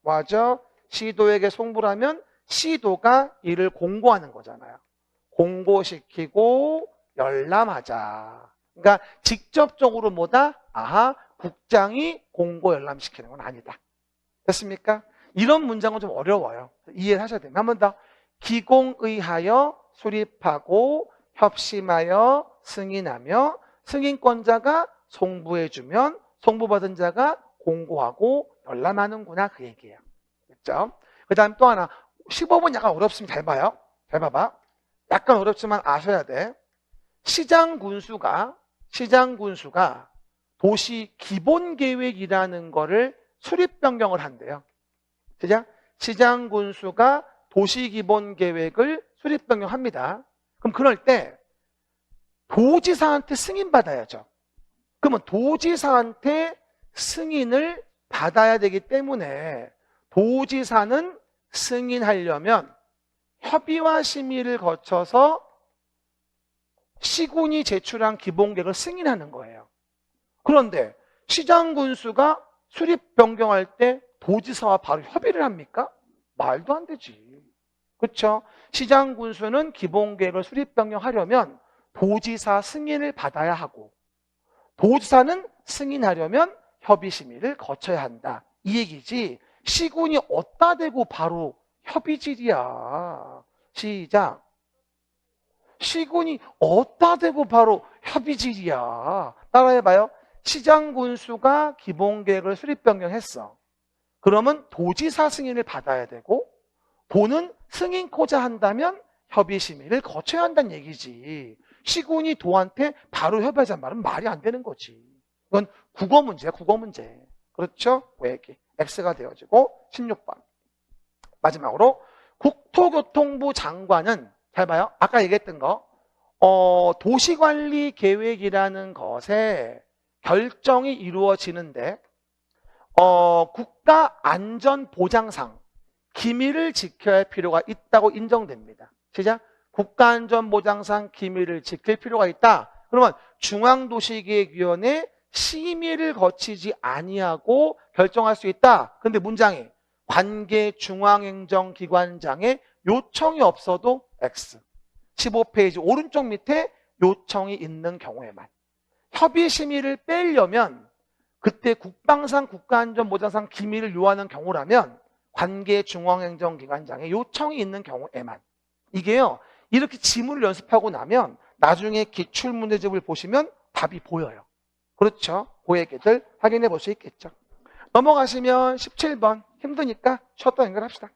S1: 뭐하죠? 시도에게 송부를 하면 시도가 이를 공고하는 거잖아요. 공고시키고 열람하자. 그러니까 직접적으로 뭐다? 국장이 공고 열람시키는 건 아니다. 됐습니까? 이런 문장은 좀 어려워요. 이해를 하셔야 됩니다. 한 번 더. 기공의하여 수립하고 협심하여 승인하며 승인권자가 송부해주면 송부받은 자가 공고하고 열람하는구나 그 얘기예요. 됐죠? 그 다음 또 하나 15번 약간 어렵으면 잘 봐요. 잘 봐봐. 약간 어렵지만 아셔야 돼. 시장군수가 도시 기본계획이라는 거를 수립 변경을 한대요. 시작. 시장군수가 도시기본계획을 수립 변경합니다. 그럼 그럴 때 도지사한테 승인받아야죠. 그러면 도지사한테 승인을 받아야 되기 때문에 도지사는 승인하려면 협의와 심의를 거쳐서 시군이 제출한 기본계획을 승인하는 거예요. 그런데 시장군수가 수립 변경할 때 도지사와 바로 협의를 합니까? 말도 안 되지. 그렇죠? 시장군수는 기본계획을 수립 변경하려면 도지사 승인을 받아야 하고 도지사는 승인하려면 협의심의를 거쳐야 한다. 이 얘기지. 시군이 어디다 대고 바로 협의질이야. 시작. 시군이 어디다 대고 바로 협의질이야. 따라해봐요. 시장 군수가 기본계획을 수립 변경했어. 그러면 도지사 승인을 받아야 되고 도는 승인코자 한다면 협의심의를 거쳐야 한다는 얘기지. 시군이 도한테 바로 협의하자는 말은 말이 안 되는 거지. 이건 국어 문제야, 국어 문제. 그렇죠? 그 얘기. X가 되어지고 16번. 마지막으로 국토교통부 장관은 잘 봐요. 아까 얘기했던 거. 도시관리계획이라는 것에 결정이 이루어지는데 국가안전보장상 기밀을 지켜야 할 필요가 있다고 인정됩니다. 시작. 국가안전보장상 기밀을 지킬 필요가 있다. 그러면 중앙도시계획위원회 심의를 거치지 아니하고 결정할 수 있다. 근데 문장에 관계 중앙행정기관장의 요청이 없어도 X. 15페이지 오른쪽 밑에 요청이 있는 경우에만. 협의심의를 빼려면 그때 국방상 국가안전보장상 기밀을 요하는 경우라면 관계 중앙행정기관장의 요청이 있는 경우에만. 이게요. 이렇게 지문을 연습하고 나면 나중에 기출문제집을 보시면 답이 보여요. 그렇죠? 그 얘기들 확인해 볼 수 있겠죠. 넘어가시면 17번 힘드니까 쉬었다 연결합시다.